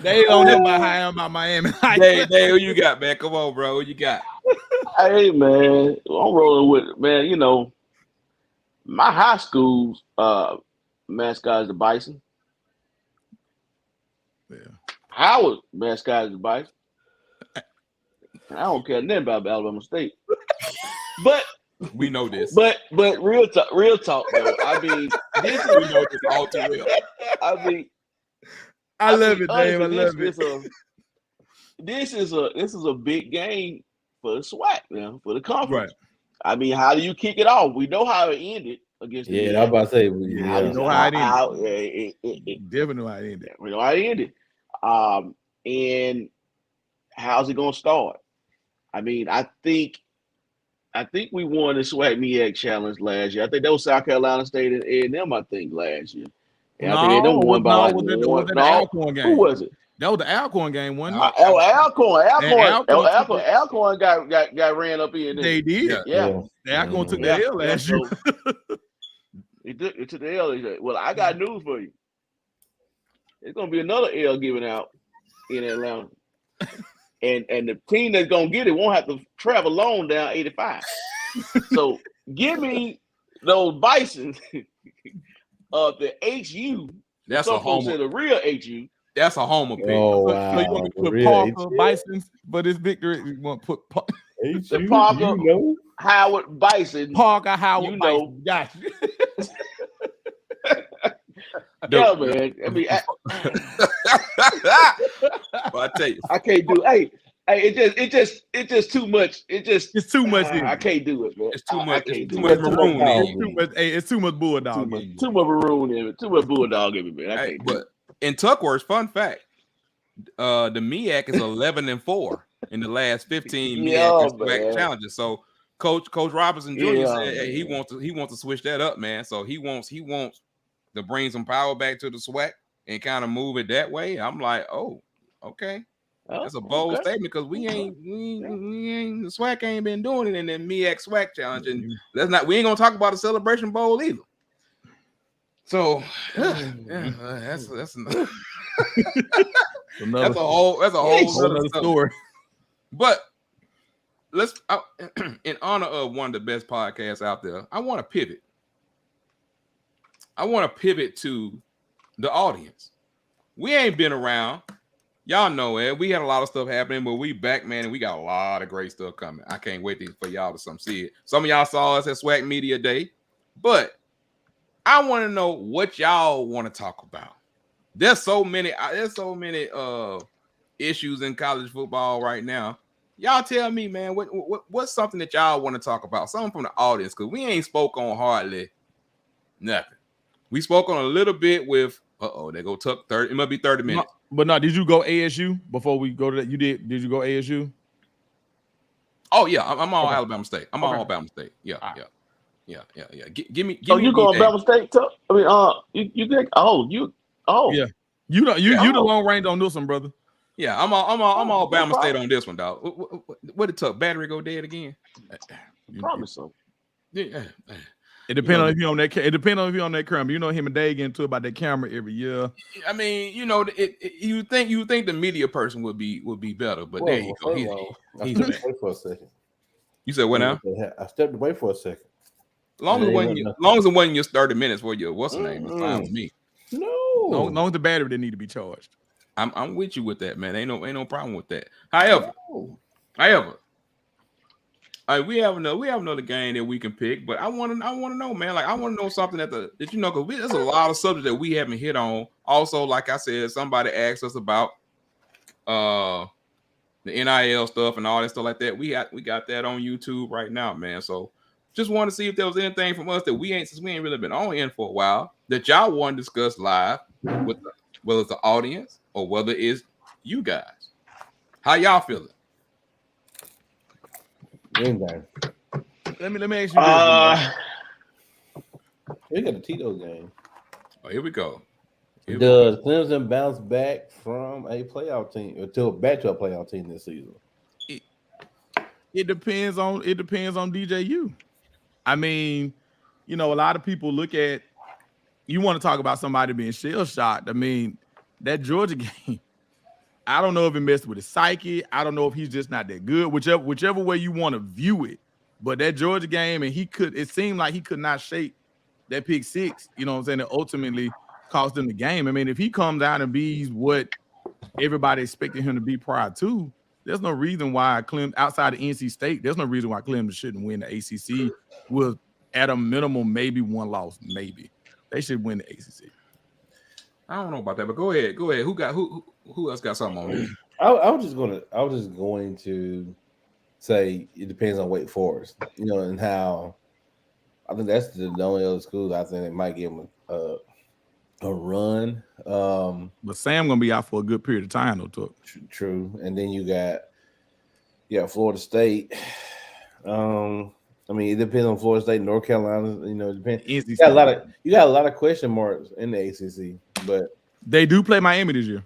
Speaker 3: They don't know about how I'm about Miami.
Speaker 1: Dave, who you got, man? Come on, bro. Who you got?
Speaker 4: Hey, man, I'm rolling with it, man. You know, my high school's mascot is the Bison.
Speaker 3: Yeah.
Speaker 4: Howard mascot is the Bison. I don't care nothing about Alabama State. But
Speaker 1: we know this.
Speaker 4: But real talk though. I mean, this is
Speaker 1: we know this all too well.
Speaker 4: I mean,
Speaker 3: I love it, Dave. I love it.
Speaker 4: This is a big game for the SWAC, man, for the conference.
Speaker 3: Right.
Speaker 4: I mean, how do you kick it off? We know how it ended against the
Speaker 2: I'm about to say
Speaker 3: we know how it ended. Definitely know how it ended.
Speaker 4: We know how it ended. And how's it gonna start? I mean, I think we won the SWAC MEAC challenge last year. I think that was South Carolina State and A&M, I think, last year. And I think they won by
Speaker 3: the Alcorn game.
Speaker 4: Who was it?
Speaker 3: That was the Alcorn game, wasn't it?
Speaker 4: Alcorn got ran up in there.
Speaker 3: They did.
Speaker 4: Yeah.
Speaker 3: Alcorn took the L last year.
Speaker 4: It took the L. Well, I got news for you. There's gonna be another L given out in Atlanta. And the team that's gonna get it won't have to travel long down 85. So give me those Bisons of the HU.
Speaker 1: That's
Speaker 4: some
Speaker 1: a homer.
Speaker 4: folks said the real HU.
Speaker 1: That's a homer pick.
Speaker 2: Oh, wow.
Speaker 3: So you want me to put Parker Bisons, but it's victory. You want to put
Speaker 4: the Parker Howard Bison.
Speaker 3: Parker Howard
Speaker 4: Bison.
Speaker 3: Gotcha.
Speaker 4: Yeah, man. I mean,
Speaker 1: I tell you,
Speaker 4: I can't do. Hey, it's just too much.
Speaker 3: It's too much.
Speaker 4: I can't do it, man.
Speaker 1: It's too much.
Speaker 4: It's
Speaker 1: too much maroon in it.
Speaker 3: It's too much bulldog.
Speaker 4: Too much maroon in it. Too much bulldog in it, man. I can't do it.
Speaker 1: In Tuckworth, fun fact, the MEAC is 11-4 in the last 15 MEAC challenges. So Coach Robinson Jr. said hey, he wants to switch that up, man. So he wants to bring some power back to the SWAC and kind of move it that way. I'm like, oh, okay. That's a bold statement because we ain't the SWAC ain't been doing it in the MEAC SWAC challenge, and we ain't gonna talk about the Celebration Bowl either. So that's another that's a whole other story. But let's in honor of one of the best podcasts out there, I want to pivot. I want to pivot to the audience. We ain't been around. Y'all know it. We had a lot of stuff happening, but we back, man, and we got a lot of great stuff coming. I can't wait for y'all to see it. Some of y'all saw us at SWAC Media Day, but I want to know what y'all want to talk about. There's so many issues in college football right now. Y'all tell me, man, what's something that y'all want to talk about? Something from the audience, because we ain't spoke on hardly nothing. We spoke on a little bit with they go Tuck 30. It must be 30 minutes.
Speaker 3: But no, did you go ASU before we go to that? You did you go ASU?
Speaker 1: Oh yeah, I'm all Alabama State. I'm all Alabama State. Yeah. Give me.
Speaker 4: You going Alabama State? Tuck? I mean, you think?
Speaker 3: Yeah. You the long range on this one, brother.
Speaker 1: Yeah, I'm all Alabama State on this one, dog. What it took? Battery go dead again?
Speaker 4: Probably so.
Speaker 1: Yeah.
Speaker 3: It depends on if you're on that. It depends on if you're on that camera. You know him and Dave get into it about that camera every year.
Speaker 1: I mean, you know, you think the media person would be better, but there you go.
Speaker 2: He's wait for a second.
Speaker 1: You said what now?
Speaker 2: I stepped away for a second.
Speaker 1: Long as it wasn't your 30 minutes for your what's the name? It's fine with me.
Speaker 3: No, long as the battery didn't need to be charged.
Speaker 1: I'm with you with that, man. Ain't no problem with that. However, we have another game that we can pick, but I want to know, man. Like I want to know something that you know, because there's a lot of subjects that we haven't hit on. Also, like I said, somebody asked us about the NIL stuff and all that stuff like that. We got that on YouTube right now, man. So just want to see if there was anything from us that since we ain't really been on in for a while that y'all want to discuss live with whether it's the audience or whether it's you guys. How y'all feeling?
Speaker 2: Game game.
Speaker 3: Let me ask you this.
Speaker 2: We got the Tito game.
Speaker 1: Oh, here we go.
Speaker 2: Does Clemson bounce back from a playoff team or back to a playoff team this season?
Speaker 3: It depends on DJU. I mean, a lot of people look at, you want to talk about somebody being shell shocked. I mean, that Georgia game, I don't know if it messed with his psyche. I don't know if he's just not that good. Whichever way you want to view it. But that Georgia game, and it seemed like he could not shake that pick six, you know what I'm saying, that ultimately cost him the game. I mean, if he comes out and be what everybody expected him to be prior to, there's no reason why Clemson, outside of NC State, there's no reason why Clemson shouldn't win the ACC with, at a minimum, maybe one loss. Maybe they should win the ACC.
Speaker 1: I don't know about that, but go ahead. Who else got something on this?
Speaker 2: I was just going to say it depends on Wake Forest, and how I think that's the only other schools I think that might give them a run.
Speaker 3: But Sam gonna be out for a good period of time, though. Too.
Speaker 2: True, and then you got Florida State. I mean, it depends on Florida State, North Carolina. It depends. You got a lot of question marks in the ACC, but
Speaker 3: they do play Miami this year.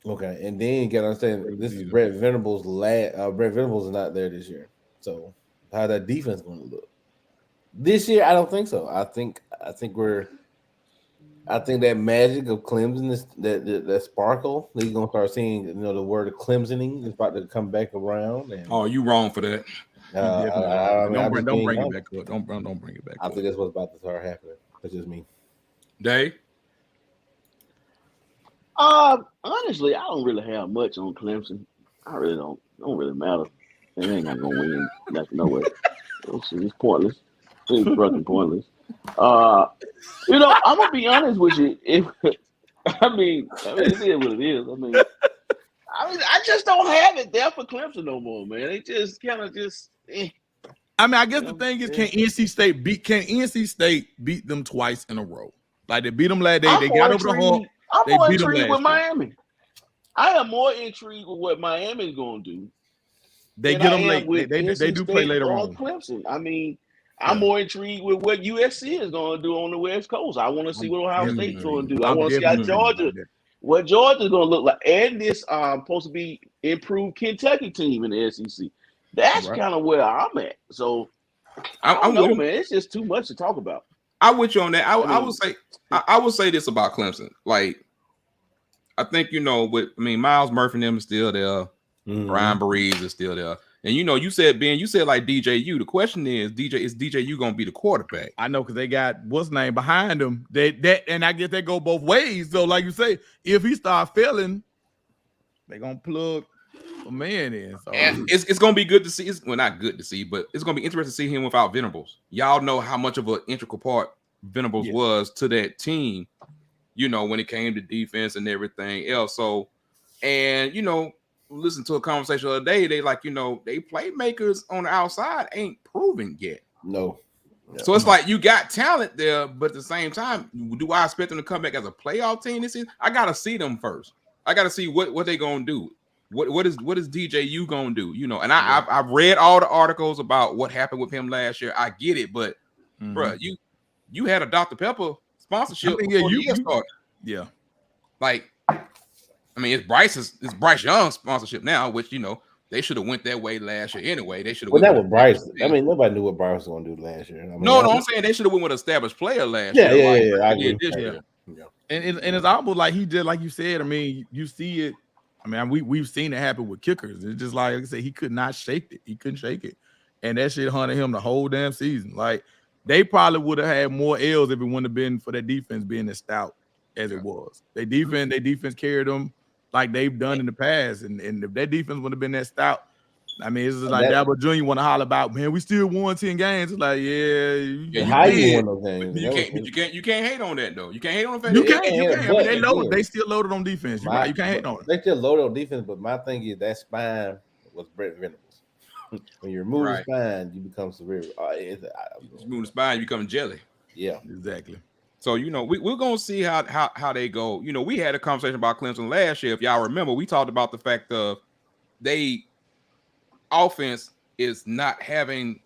Speaker 2: Okay, and then you got to understand this is Brett Venables' last. Brett Venables is not there this year, so how that defense going to look this year? I don't think so. I think that magic of Clemson, that sparkle, that you're gonna start seeing. The word of Clemsoning is about to come back around. And,
Speaker 1: you wrong for that.
Speaker 3: Don't bring it back up. Don't bring it back up.
Speaker 2: I think that's what's about to start happening. That's just me.
Speaker 1: Dave?
Speaker 4: Honestly, I don't really have much on Clemson. I really don't. Don't really matter. They ain't not gonna win nothing no way. It's pointless. It's fucking pointless. I'm gonna be honest with you. I mean, it is what it is. I just don't have it there for Clemson no more, man. They just kind of
Speaker 3: I mean, I guess the thing is, can NC State beat them twice in a row? Like they beat them last day. They got over the hump.
Speaker 4: I'm more intrigued with Miami. I am more intrigued with what Miami's going to do.
Speaker 3: They get them late. They do play later on.
Speaker 4: Clemson. I mean, I'm more intrigued with what USC is going to do on the West Coast. I want to see what Ohio State's going to do. I want to see how what Georgia's going to look like. And this supposed to be improved Kentucky team in the SEC. That's kind of where I'm at. So I don't know, man. It's just too much to talk about.
Speaker 1: I'm with you on that. I would say this about Clemson. Like, I think Miles Murphy and them is still there. Brian Breeze is still there. And you said like DJU. The question is DJU gonna be the quarterback?
Speaker 3: I know, because they got what's name behind them. And I guess they go both ways. So, like you say, if he start failing, they gonna plug a man in. So
Speaker 1: and it's gonna be good to see. Well, not good to see, but it's gonna be interesting to see him without Venables. Y'all know how much of an integral part Venables was to that team. When it came to defense and everything else. So, and listen to a conversation the other day. They they playmakers on the outside ain't proven yet.
Speaker 2: No.
Speaker 1: So it's like you got talent there, but at the same time, do I expect them to come back as a playoff team this season? I gotta see them first. I gotta see what they gonna do. What is DJU gonna do? And I've read all the articles about what happened with him last year. I get it, but bro, you had a Dr. Pepper sponsorship before the year started.
Speaker 3: Yeah.
Speaker 1: Like, it's Bryce Young's sponsorship now, which they should have went that way last year anyway. They should have.
Speaker 2: Well, that was Bryce. Nobody knew what Bryce was going to do last year.
Speaker 1: I'm saying they should have went with an established player last year.
Speaker 2: Yeah. I agree.
Speaker 3: Yeah. And it's almost like he did, like you said. You see it. We've seen it happen with kickers. It's just like I said, he could not shake it. He couldn't shake it, and that shit haunted him the whole damn season. Like, they probably would have had more L's if it wouldn't have been for that defense being as stout as it was. Their defense carried them like they've done in the past, and if that defense would have been that stout, it's just like Dabo Jr. want to holler about, man, we still won 10 games. It's like,
Speaker 2: how you won those games?
Speaker 1: You can't hate on that though. You can't hate on the fact
Speaker 3: you can't. They loaded. They still loaded on defense. You can't hate on it.
Speaker 2: They still loaded on defense, but my thing is that spine was Brett Venables. When you remove the spine, you become severe.
Speaker 1: You remove the spine, you become jelly.
Speaker 2: Yeah,
Speaker 3: exactly.
Speaker 1: So we're gonna see how they go. We had a conversation about Clemson last year. If y'all remember, we talked about the fact of they offense is not having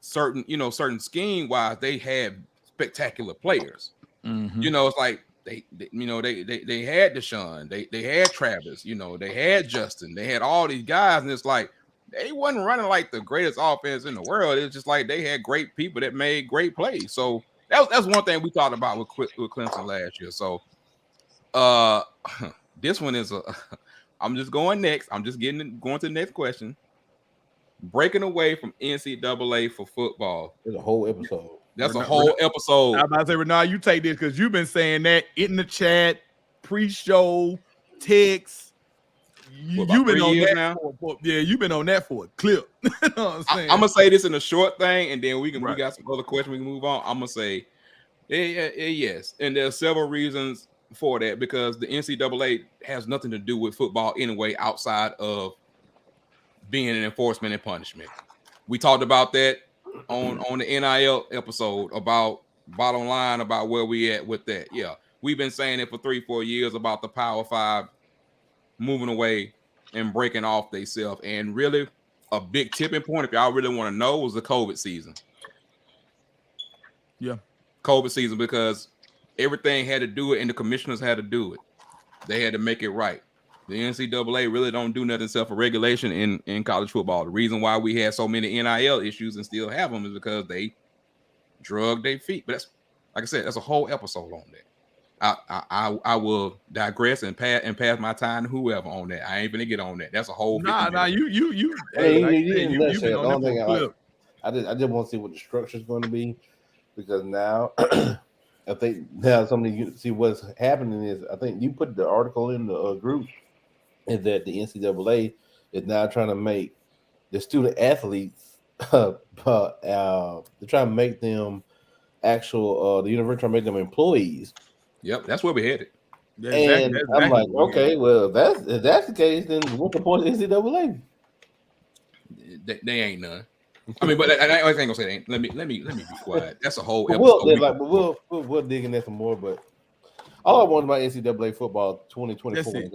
Speaker 1: certain scheme wise. They have spectacular players. It's like they had Deshaun, they had Travis, they had Justin, they had all these guys, and it's like they wasn't running like the greatest offense in the world. It's just like they had great people that made great plays. So that's one thing we talked about with Clemson last year. So this one is I'm just going next. I'm just going to the next question. Breaking away from NCAA for football.
Speaker 2: There's a whole episode.
Speaker 1: That's a whole episode.
Speaker 3: I'm about to say, Renard, you take this because you've been saying that in the chat, pre-show, text. You've been on that now. You've been on that for a clip. I'm
Speaker 1: gonna say this in a short thing, and then we got some other questions we can move on. I'm gonna say, yes, and there's several reasons for that because the NCAA has nothing to do with football anyway, outside of being an enforcement and punishment. We talked about that on the NIL episode about bottom line about where we at with that. Yeah, we've been saying it for 3-4 years about the Power 5 moving away and breaking off themselves. And really a big tipping point, if y'all really want to know, was the COVID season.
Speaker 3: Yeah.
Speaker 1: COVID season, because everything had to do it and the commissioners had to do it. They had to make it right. The NCAA really don't do nothing except for regulation in college football. The reason why we had so many NIL issues and still have them is because they drug their feet. But that's, like I said, that's a whole episode on that. I will digress and pass my time to whoever on that. I ain't gonna get on that. That's a whole.
Speaker 3: You.
Speaker 2: I just want to see what the structure is going to be, because now I think now somebody you see what's happening is I think you put the article in the group is that the NCAA is now trying to make the student athletes they're trying to make them actual the university trying to make them employees.
Speaker 1: Yep, that's where we headed.
Speaker 2: Yeah, and exactly. I'm like, okay, well, if that's the case, then what's the point of NCAA?
Speaker 1: They ain't none. I mean, but I ain't gonna say they ain't. Let me be quiet. That's a whole episode.
Speaker 2: We'll dig in that some more, but all I want about NCAA football 2024 next year.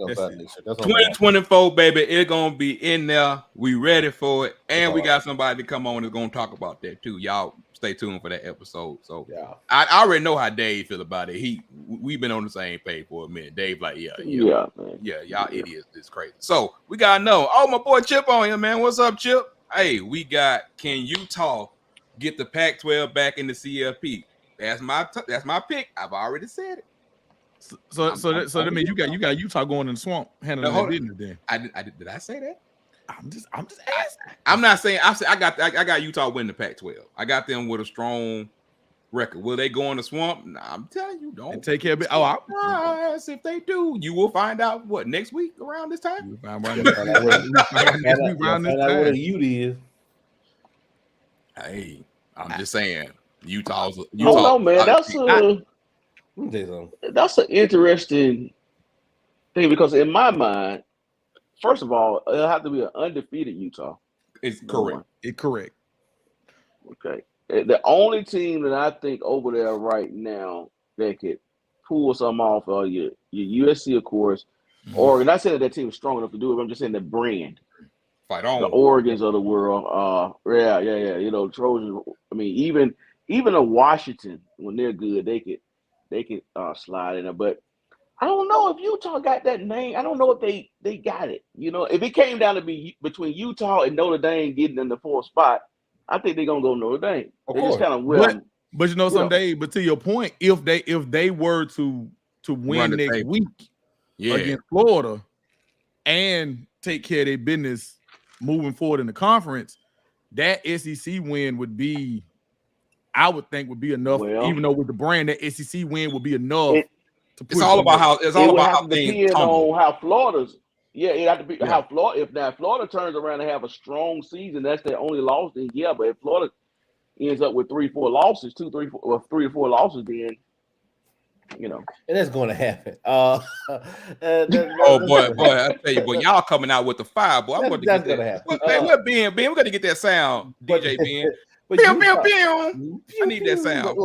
Speaker 1: 2024, baby, it's gonna be in there. We ready for it, and we got somebody to come on that's gonna talk about that too. Y'all stay tuned for that episode. So yeah, I already know how Dave feel about it. We've been on the same page for a minute. Dave like, yeah, y'all idiots. It's crazy. So we gotta know. Oh, my boy Chip on here, man. What's up, Chip? Hey, we got. Can Utah get the Pac-12 back in the CFP? That's my pick. I've already said it.
Speaker 3: So that means you got Utah going in the swamp handling that business. Then
Speaker 1: did I say that?
Speaker 3: I'm just asking.
Speaker 1: I'm not saying. I got Utah winning the Pac-12. I got them with a strong record. Will they go in the swamp? Nah, I'm telling you, don't.
Speaker 3: And take care of it.
Speaker 1: If they do, you will find out what next week around this time.
Speaker 2: You'll find out what a Ute is.
Speaker 1: Hey, I'm just saying, Utah's.
Speaker 4: No, man, that's an interesting thing, because in my mind, first of all, it'll have to be an undefeated Utah.
Speaker 1: It's correct.
Speaker 3: It's correct.
Speaker 4: Okay. The only team that I think over there right now that could pull something off are your USC, of course. Mm-hmm. Oregon. Not saying that team is strong enough to do it, but I'm just saying the brand.
Speaker 1: Fight on.
Speaker 4: The Oregons of the world. Yeah. You know, Trojans. I mean, even a Washington, when they're good, they could slide in there. But I don't know if Utah got that name. I don't know if they got it. You know, if it came down to be between Utah and Notre Dame getting in the 4th spot, I think they're gonna go Notre Dame. They just kind of
Speaker 3: but you know, someday. But to your point, if they were to win next week against Florida and take care of their business moving forward in the conference, that SEC win would be, I would think, would be enough. Even though with the brand, that SEC win would be enough.
Speaker 1: It's all about how
Speaker 4: things on how Florida's. Yeah, it have to be how Florida. If now Florida turns around and have a strong season, that's their only loss. Then but if Florida ends up with 3-4 losses, 3 or 4 losses, then you know,
Speaker 2: and that's going to happen.
Speaker 1: Boy, I tell you, boy, y'all coming out with the fire, boy. I'm going to get that. What Ben? We got to get that sound, DJ Ben. Pew, pew, pew. I need that sound.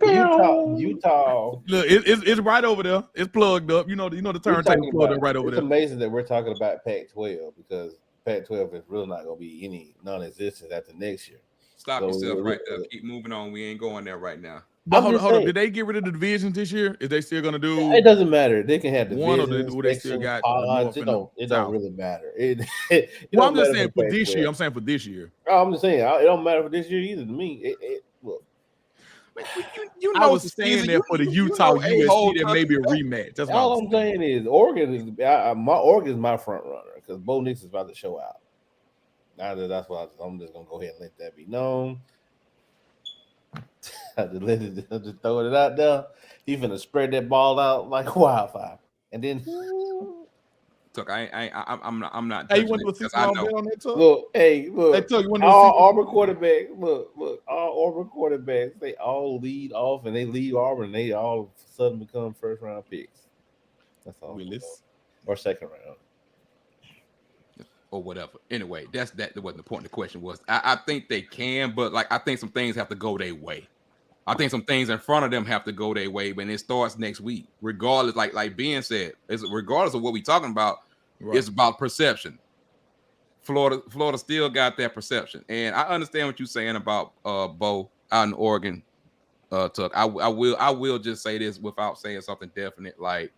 Speaker 4: Man.
Speaker 2: Utah.
Speaker 3: Look, it's right over there. It's plugged up. You know the turntable plugged up right over there.
Speaker 2: It's amazing that we're talking about Pac-12, because Pac-12 is really not going to be any non-existent after next year.
Speaker 1: stop yourself right there. Keep moving on. We ain't going there right now.
Speaker 3: But hold on. Did they get rid of the divisions this year? Is they still gonna do?
Speaker 2: It doesn't matter. They can have
Speaker 3: one,
Speaker 2: divisions,
Speaker 3: or they still got
Speaker 2: pods. It don't really matter. I'm
Speaker 3: just saying for this year. I'm saying for this year.
Speaker 2: Oh, I'm just saying it don't matter for this year either to me. Look.
Speaker 3: You know, I was saying that for the Utah USC, there may be a rematch. That's
Speaker 2: all I'm saying is Oregon is my front runner because Bo Nix is about to show out. That's why I'm just gonna go ahead and let that be known. I just throw it out there. He's gonna spread that ball out like wildfire, and then.
Speaker 1: Look, I'm not.
Speaker 3: Hey, you went to a 6 on that talk?
Speaker 2: Look.
Speaker 3: Hey, Tuck, you went to
Speaker 2: all Auburn quarterbacks. Look. All Auburn quarterbacks. They all lead off, and they leave Auburn. And they all of a sudden become first round picks. That's all.
Speaker 3: Willis
Speaker 2: or second round.
Speaker 1: Or whatever. Anyway, that wasn't the point. The question was, I think they can, but like I think some things have to go their way. I think some things in front of them have to go their way, but it starts next week. Regardless, like Ben said, regardless of what we're talking about, it's about perception. Florida still got that perception, and I understand what you're saying about Bo out in Oregon. Tuck, I will just say this without saying something definite. Like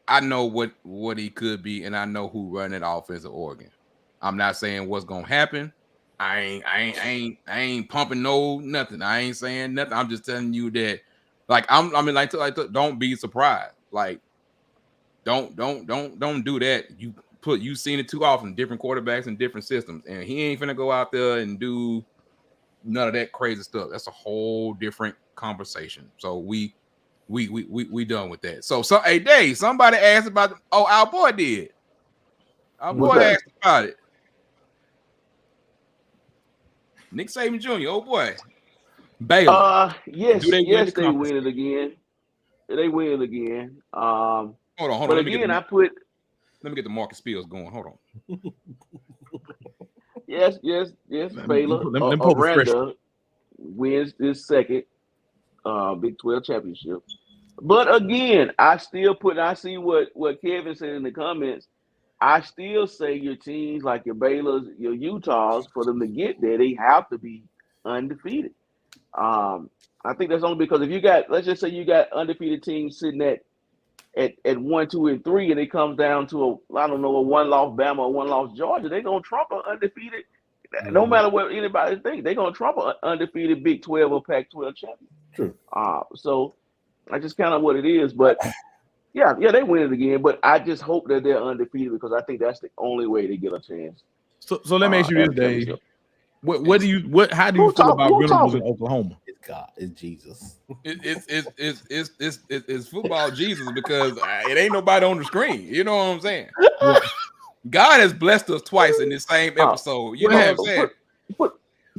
Speaker 1: I know what he could be, and I know who run that offense at Oregon. I'm not saying what's gonna happen. I ain't pumping nothing. I ain't saying nothing. I'm just telling you that, like don't be surprised. Like, don't do that. You've seen it too often. Different quarterbacks and different systems, and he ain't finna go out there and do none of that crazy stuff. That's a whole different conversation. So we done with that. So hey Dave, somebody asked about our boy did. Our boy asked about it. Nick Saban Jr., oh boy. Baylor.
Speaker 4: Yes, they win it again. They win it again. Hold
Speaker 1: on.
Speaker 4: But again, let
Speaker 1: me get the Marcus Spears going. Hold on.
Speaker 4: yes, Baylor. Aranda wins this second Big 12 championship. But again, I see what Kevin said in the comments. I still say your teams like your Baylors, your Utahs, for them to get there, they have to be undefeated. I think that's only because if you got, let's just say you got undefeated teams sitting at 1, 2, and 3, and it comes down to a one-loss Bama or one-loss Georgia, they're gonna trump an undefeated. No matter what anybody thinks, they're gonna trump an undefeated Big 12 or Pac-12 champion.
Speaker 2: True.
Speaker 4: So that's just kind of what it is, but. Yeah, they win it again, but I just hope that they're undefeated because I think that's the only way to get a chance.
Speaker 3: So let me ask you this, Dave. How do you feel about Venables in Oklahoma?
Speaker 2: It's God, it's Jesus.
Speaker 1: It's football Jesus because it ain't nobody on the screen. You know what I'm saying? God has blessed us twice in this same episode. You know what I'm saying?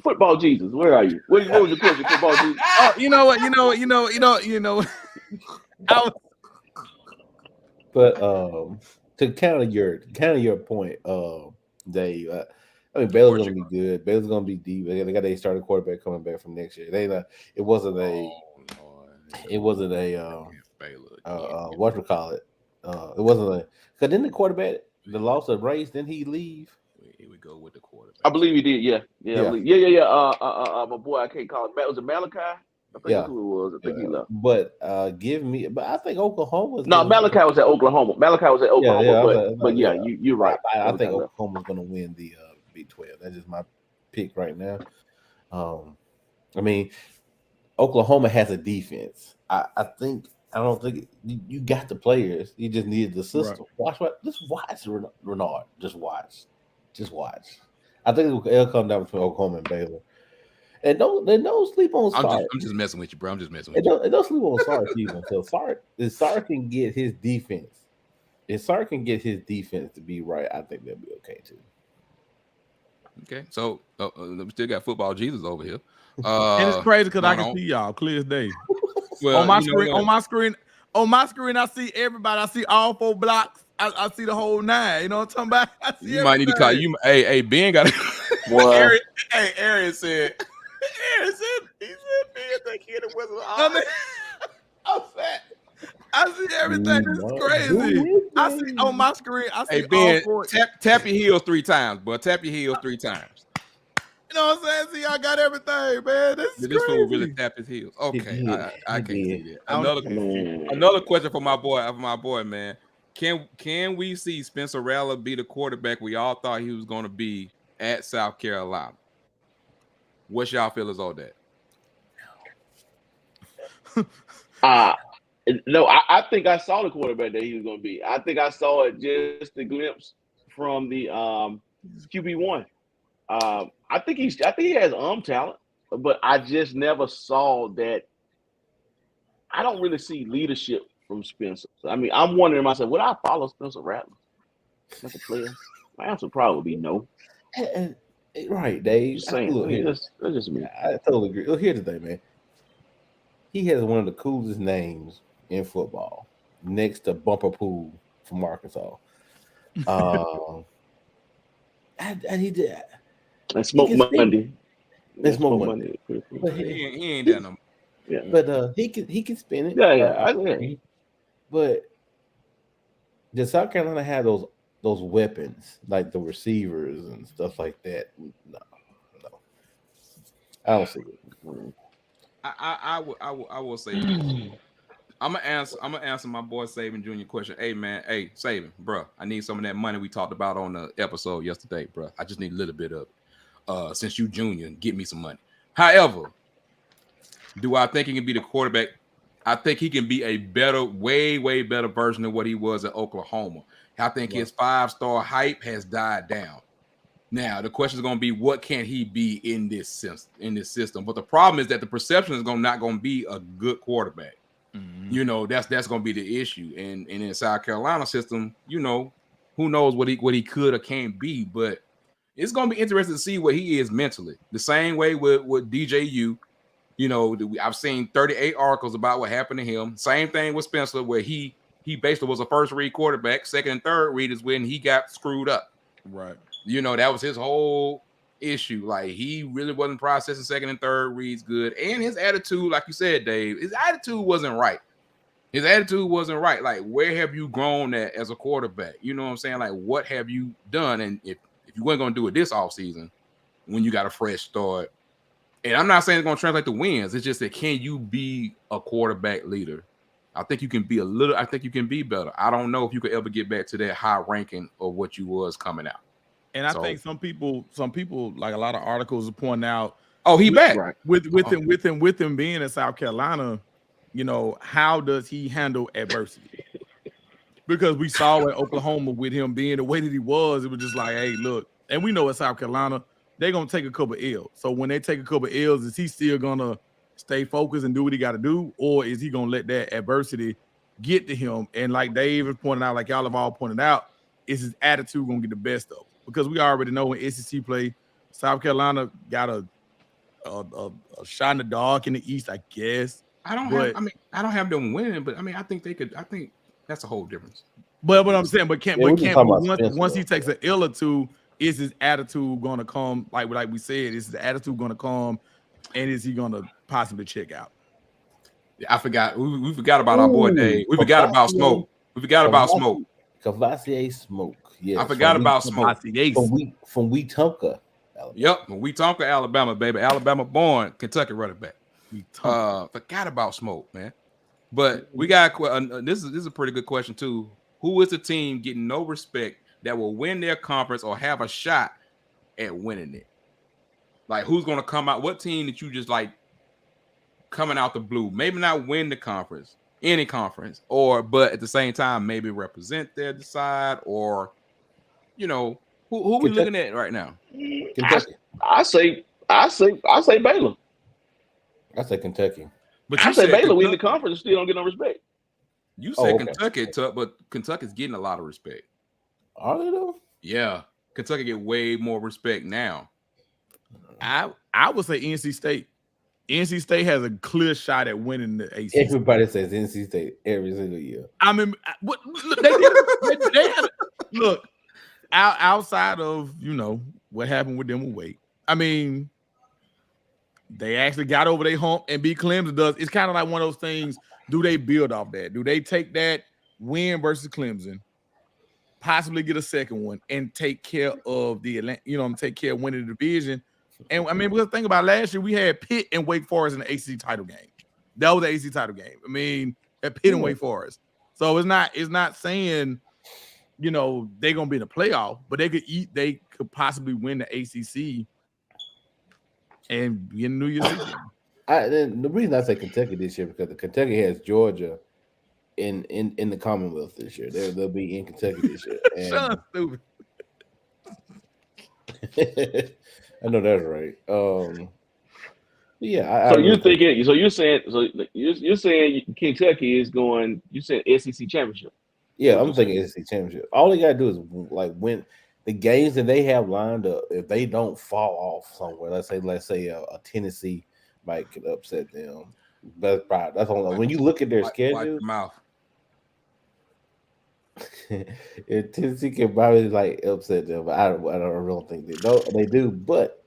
Speaker 4: Football Jesus, where are you? What was your question? Football Jesus.
Speaker 3: Oh, you know what?
Speaker 2: But to counter your point, Dave, I mean Baylor's gonna be good. Baylor's gonna be deep. They got a starting quarterback coming back from next year. It wasn't a whatchamacallit. It wasn't a because then the quarterback, the loss of Race, didn't he leave?
Speaker 1: Here we go with the quarterback.
Speaker 4: I believe he did. Yeah. My boy, I can't call it. Was it Malachi? I think that's who it was. I think he left.
Speaker 2: But I think Oklahoma.
Speaker 4: Malachi was at Oklahoma. But you're right.
Speaker 2: I think Oklahoma's going to win the Big 12. That's just my pick right now. I mean, Oklahoma has a defense. I don't think you got the players. You just needed the system. Right. Watch Renard. Just watch. I think it'll come down between Oklahoma and Baylor. And don't sleep on Sark.
Speaker 1: I'm just messing with you, bro. I'm just messing with you.
Speaker 2: Don't sleep on Sark either. So if Sark can get his defense, to be right, I think they'll be okay too.
Speaker 1: Okay, so we still got football Jesus over here.
Speaker 3: And it's crazy because I can see y'all clear as day. Well, on my screen, I see everybody. I see all 4 blocks. I see the whole 9. You know what I'm talking about?
Speaker 1: You might need to call you. Hey, Ben got it. Aaron said. He said, Ben, that kid was I'm fat.
Speaker 3: I see everything. This is crazy. I see on my screen. I see
Speaker 1: Ben,
Speaker 3: all 4.
Speaker 1: tap your heels 3 times, but tap your heels 3 times.
Speaker 3: know what I'm saying? See, I got everything, man. This is
Speaker 1: Did this fool really
Speaker 3: crazy.
Speaker 1: tap his heels? Okay,
Speaker 2: did.
Speaker 1: I
Speaker 2: He
Speaker 1: can't
Speaker 2: did.
Speaker 1: see that.
Speaker 3: I don't
Speaker 1: Another question for my boy, man. Can we see Spencer Rattler be the quarterback we all thought he was going to be at South Carolina? What's y'all feelings on that?
Speaker 4: No, I think I saw the quarterback that he was going to be. I think I saw it just a glimpse from the QB1. I think he has talent, but I just never saw that. I don't really see leadership from Spencer. I mean, I'm wondering myself, would I follow Spencer Rattler as a player? My answer would probably be no.
Speaker 2: Right, Dave.
Speaker 4: Just saying.
Speaker 2: Look,
Speaker 4: That's just me.
Speaker 2: I totally agree. Look, here's the thing, man. He has one of the coolest names in football, next to Bumper Pool from Arkansas. And he did.
Speaker 4: And Smoke Monday.
Speaker 2: And Smoke Monday.
Speaker 1: But he ain't that no.
Speaker 4: Yeah.
Speaker 2: But he can spin it.
Speaker 4: Yeah.
Speaker 2: But does South Carolina have those weapons like the receivers and stuff like that? No. I don't see it.
Speaker 1: I will say I'm gonna answer my boy Saban Jr. question. Hey man, Saban, bro, I need some of that money we talked about on the episode yesterday, bro. I just need a little bit of it. Since you junior, get me some money. However, do I think he can be the quarterback? I think he can be a better, way better version of what he was at Oklahoma. I think his 5-star hype has died down. Now the question is going to be, what can he be in this system? But the problem is that the perception is not going to be a good quarterback. Mm-hmm. You know, that's going to be the issue. And in the South Carolina system, you know, who knows what he could or can't be. But it's going to be interesting to see what he is mentally. The same way with DJU. You know, I've seen 38 articles about what happened to him. Same thing with Spencer, where he basically was a first read quarterback. Second and third read is when he got screwed up.
Speaker 3: Right.
Speaker 1: You know, that was his whole issue. Like, he really wasn't processing second and third reads good. And his attitude, like you said, Dave, his attitude wasn't right. Like, where have you grown at as a quarterback? You know what I'm saying? Like, what have you done? And if you weren't going to do it this offseason, when you got a fresh start, and I'm not saying it's going to translate to wins. It's just that, can you be a quarterback leader? I think you can be I think you can be better. I don't know if you could ever get back to that high ranking of what you was coming out.
Speaker 3: And I think some people, like a lot of articles are pointing out,
Speaker 1: he back.
Speaker 3: Right. With him being in South Carolina, you know, how does he handle adversity? Because we saw at Oklahoma with him being the way that he was, it was just like, hey, look, and we know at South Carolina, they're going to take a couple L's. So when they take a couple L's, is he still going to stay focused and do what he got to do? Or is he going to let that adversity get to him? And like Dave has pointed out, like y'all have all pointed out, is his attitude going to get the best of him? Because we already know in SEC play, South Carolina got a shot in the dark in the East, I guess. I don't have them winning, but I mean, I think they could. I think that's a whole difference. But what I'm saying, once he takes an L or two, is his attitude going to come? Like we said, is his attitude going to come, and is he going to possibly check out? Yeah, I forgot. We forgot about our boy Dave. We forgot about Smoke.
Speaker 2: Cavassier Smoke. Yeah,
Speaker 1: I forgot about Smoke.
Speaker 2: From Wetumpka,
Speaker 1: Alabama. Yep, from Wetumpka, Alabama, baby. Alabama born, Kentucky running back. Forgot about Smoke, man. But we got this is a pretty good question too. Who is the team getting no respect that will win their conference or have a shot at winning it? Like, who's going to come out? What team that you just like coming out the blue? Maybe not win the conference, any conference, but at the same time maybe represent their side, or you know, who we looking at right now?
Speaker 2: Kentucky.
Speaker 4: I say Baylor.
Speaker 2: I say Kentucky.
Speaker 4: But you say Baylor win the conference and still don't get no respect.
Speaker 1: You say Kentucky, but Kentucky's getting a lot of respect.
Speaker 2: Are they though?
Speaker 1: Yeah, Kentucky get way more respect now.
Speaker 3: I would say NC State. NC State has a clear shot at winning the ACC.
Speaker 2: Everybody says NC State every single year.
Speaker 3: I mean, look, look, outside of, you know, what happened with them with Wake. I mean, they actually got over their hump and beat Clemson. It's kind of like one of those things. Do they build off that? Do they take that win versus Clemson, possibly get a second one, and take care of take care of winning the division And I mean, because think about last year, we had Pitt and Wake Forest in the ACC title game. That was the ACC title game. I mean, at Pitt and Wake Forest. So it's not saying, you know, they're gonna be in the playoff, but they could possibly win the ACC and be in New Year's Eve.
Speaker 2: The reason I say Kentucky this year because the Kentucky has Georgia in the Commonwealth this year. They'll be in Kentucky this year. And
Speaker 3: stupid.
Speaker 2: I know that's right. Yeah.
Speaker 4: So you're thinking? So you're saying? So you're saying Kentucky is going? You said SEC championship?
Speaker 2: Yeah, I'm thinking SEC championship. All they gotta do is like win the games that they have lined up. If they don't fall off somewhere, let's say a Tennessee might could upset them. That's all. When you look at their schedule, if Tennessee can probably like upset them, but I don't think they do. But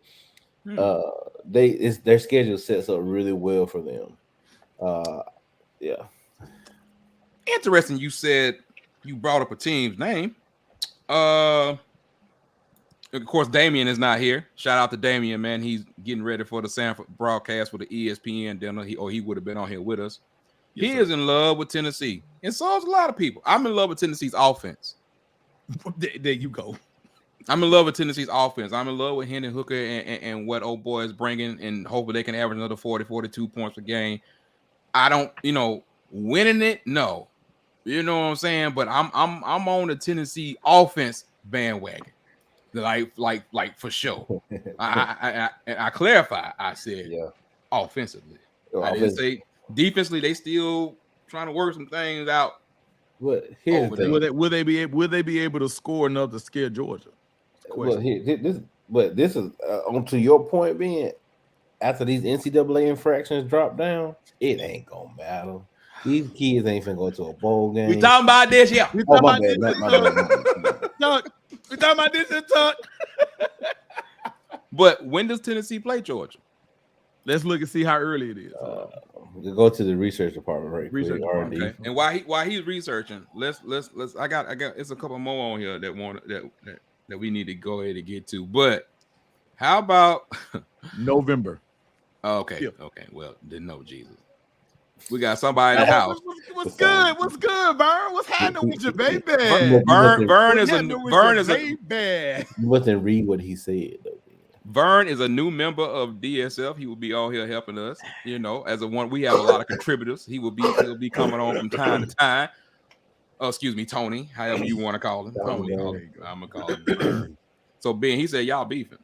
Speaker 2: their schedule sets up really well for them. Yeah.
Speaker 1: Interesting. You said you brought up a team's name. Of course, Damian is not here. Shout out to Damian, man. He's getting ready for the Sanford broadcast for the ESPN dinner. He would have been on here with us. Yes, he is in love with Tennessee, and so is a lot of people. I'm in love with Tennessee's offense.
Speaker 3: There you go.
Speaker 1: I'm in love with Tennessee's offense. I'm in love with Hendon Hooker and what old boy is bringing, and hopefully they can average another 40, 42 points per game. I don't, winning it, no. You know what I'm saying? But I'm on the Tennessee offense bandwagon. Like for sure. I clarify. I said offensively. I didn't say defensively. They still trying to work some things out.
Speaker 2: But here's the thing.
Speaker 3: Will they be able to score enough to scare Georgia?
Speaker 2: This is on to your point, being after these NCAA infractions drop down, it ain't gonna matter. These kids ain't finna go to a bowl game.
Speaker 1: We talking about this, yeah.
Speaker 3: We talking about this and talk.
Speaker 1: But when does Tennessee play Georgia?
Speaker 3: Let's look and see how early it is.
Speaker 2: We'll go to the research department, right?
Speaker 3: Research department.
Speaker 1: Okay. And while he's researching, let's I got it's a couple more on here that we need to go ahead and get to. But how about
Speaker 3: November?
Speaker 1: Okay. Okay. Well, didn't know Jesus. We got somebody in the house.
Speaker 3: What's good? What's good, Vern? What's happening with your baby?
Speaker 1: Vern is a
Speaker 2: baby. You wasn't read what he said though.
Speaker 1: Vern is a new member of DSF. He will be all here helping us. As a one, we have a lot of contributors. He'll be coming on from time to time. Oh, excuse me, Tony. However you want to call him. Tony. I'm gonna call him Vern. So Ben, he said y'all beefing.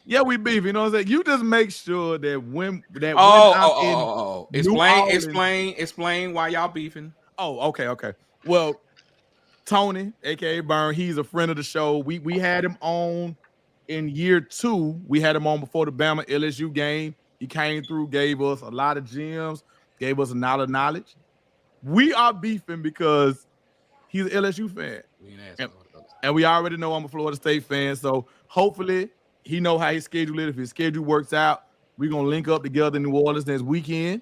Speaker 3: Yeah, we beef. You know what I'm saying? You just make sure that when
Speaker 1: explain why y'all beefing.
Speaker 3: Oh, okay. Well, Tony, aka Burn, he's a friend of the show. We had him on in year 2. We had him on before the Bama LSU game. He came through, gave us a lot of gems, gave us a lot of knowledge. We are beefing because he's an LSU fan. And we already know I'm a Florida State fan. So hopefully he know how his schedule is. If his schedule works out, we're going to link up together in New Orleans this weekend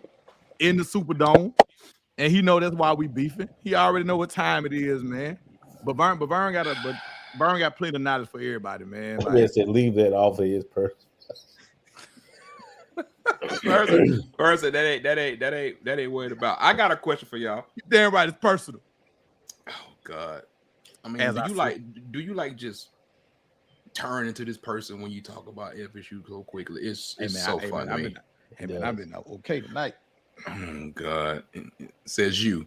Speaker 3: in the Superdome. And he know that's why we beefing. He already know what time it is, man. But Vern got plenty of knowledge for everybody, man.
Speaker 2: Like, said leave that off of his person.
Speaker 1: Person, that ain't worried about. I got a question for y'all.
Speaker 3: Damn right, it's personal.
Speaker 1: Oh God. I mean, do you like just turn into this person when you talk about FSU so quickly? It's so funny.
Speaker 3: I've been okay tonight.
Speaker 1: Oh God, it says you.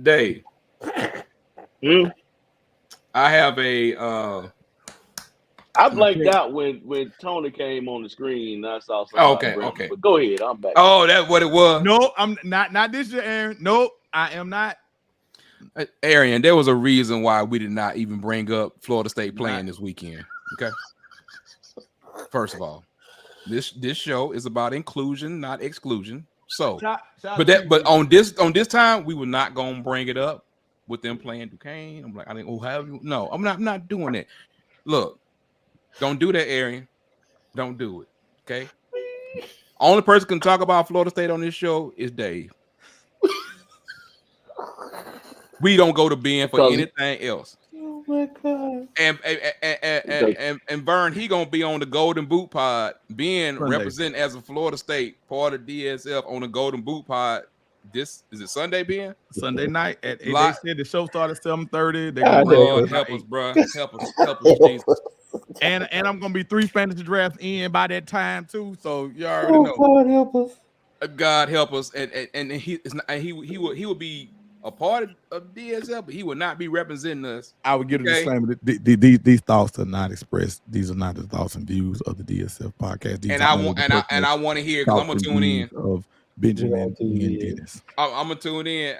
Speaker 1: Dave. I have a
Speaker 4: I blanked out when Tony came on the screen. I saw something.
Speaker 1: Okay.
Speaker 4: But go ahead, I'm back.
Speaker 1: Oh, that's what it was.
Speaker 3: No, I'm not this year, Aaron. Nope, I am not.
Speaker 1: Arian, there was a reason why we did not even bring up Florida State playing this weekend. Okay. First of all, this show is about inclusion, not exclusion. So, but on this time, we were not gonna bring it up with them playing Duquesne. I'm like, no, I'm not doing that. Look, don't do that, Arian. Don't do it. Okay. Only person can talk about Florida State on this show is Dave. We don't go to Ben for anything else.
Speaker 2: my God.
Speaker 1: And Vern, he gonna be on the Golden Boot Pod, being
Speaker 3: Sunday.
Speaker 1: represented as a Florida State part of DSF on the Golden Boot Pod. This is it Sunday, Ben?
Speaker 3: Sunday night at they
Speaker 1: Lot-
Speaker 3: said the show started at 7:30. They
Speaker 2: God,
Speaker 3: gonna
Speaker 1: Lord
Speaker 2: help
Speaker 1: help us, bro. Help us, Jesus.
Speaker 3: and I'm gonna be 3 fantasy drafts in by that time too. So you already know.
Speaker 2: God help us.
Speaker 1: God help us, and he is not, he will be a part of DSF, but he will not be representing us.
Speaker 3: I would give
Speaker 1: Okay?
Speaker 3: a disclaimer. These thoughts are not expressed. These are not the thoughts and views of the DSF podcast. These
Speaker 1: And
Speaker 3: are
Speaker 1: I
Speaker 3: only
Speaker 1: want
Speaker 3: the
Speaker 1: I want to hear, because I'm gonna
Speaker 3: thoughts and
Speaker 1: tune
Speaker 3: views
Speaker 1: in.
Speaker 3: of Benjamin and Dennis.
Speaker 1: I'm gonna tune in.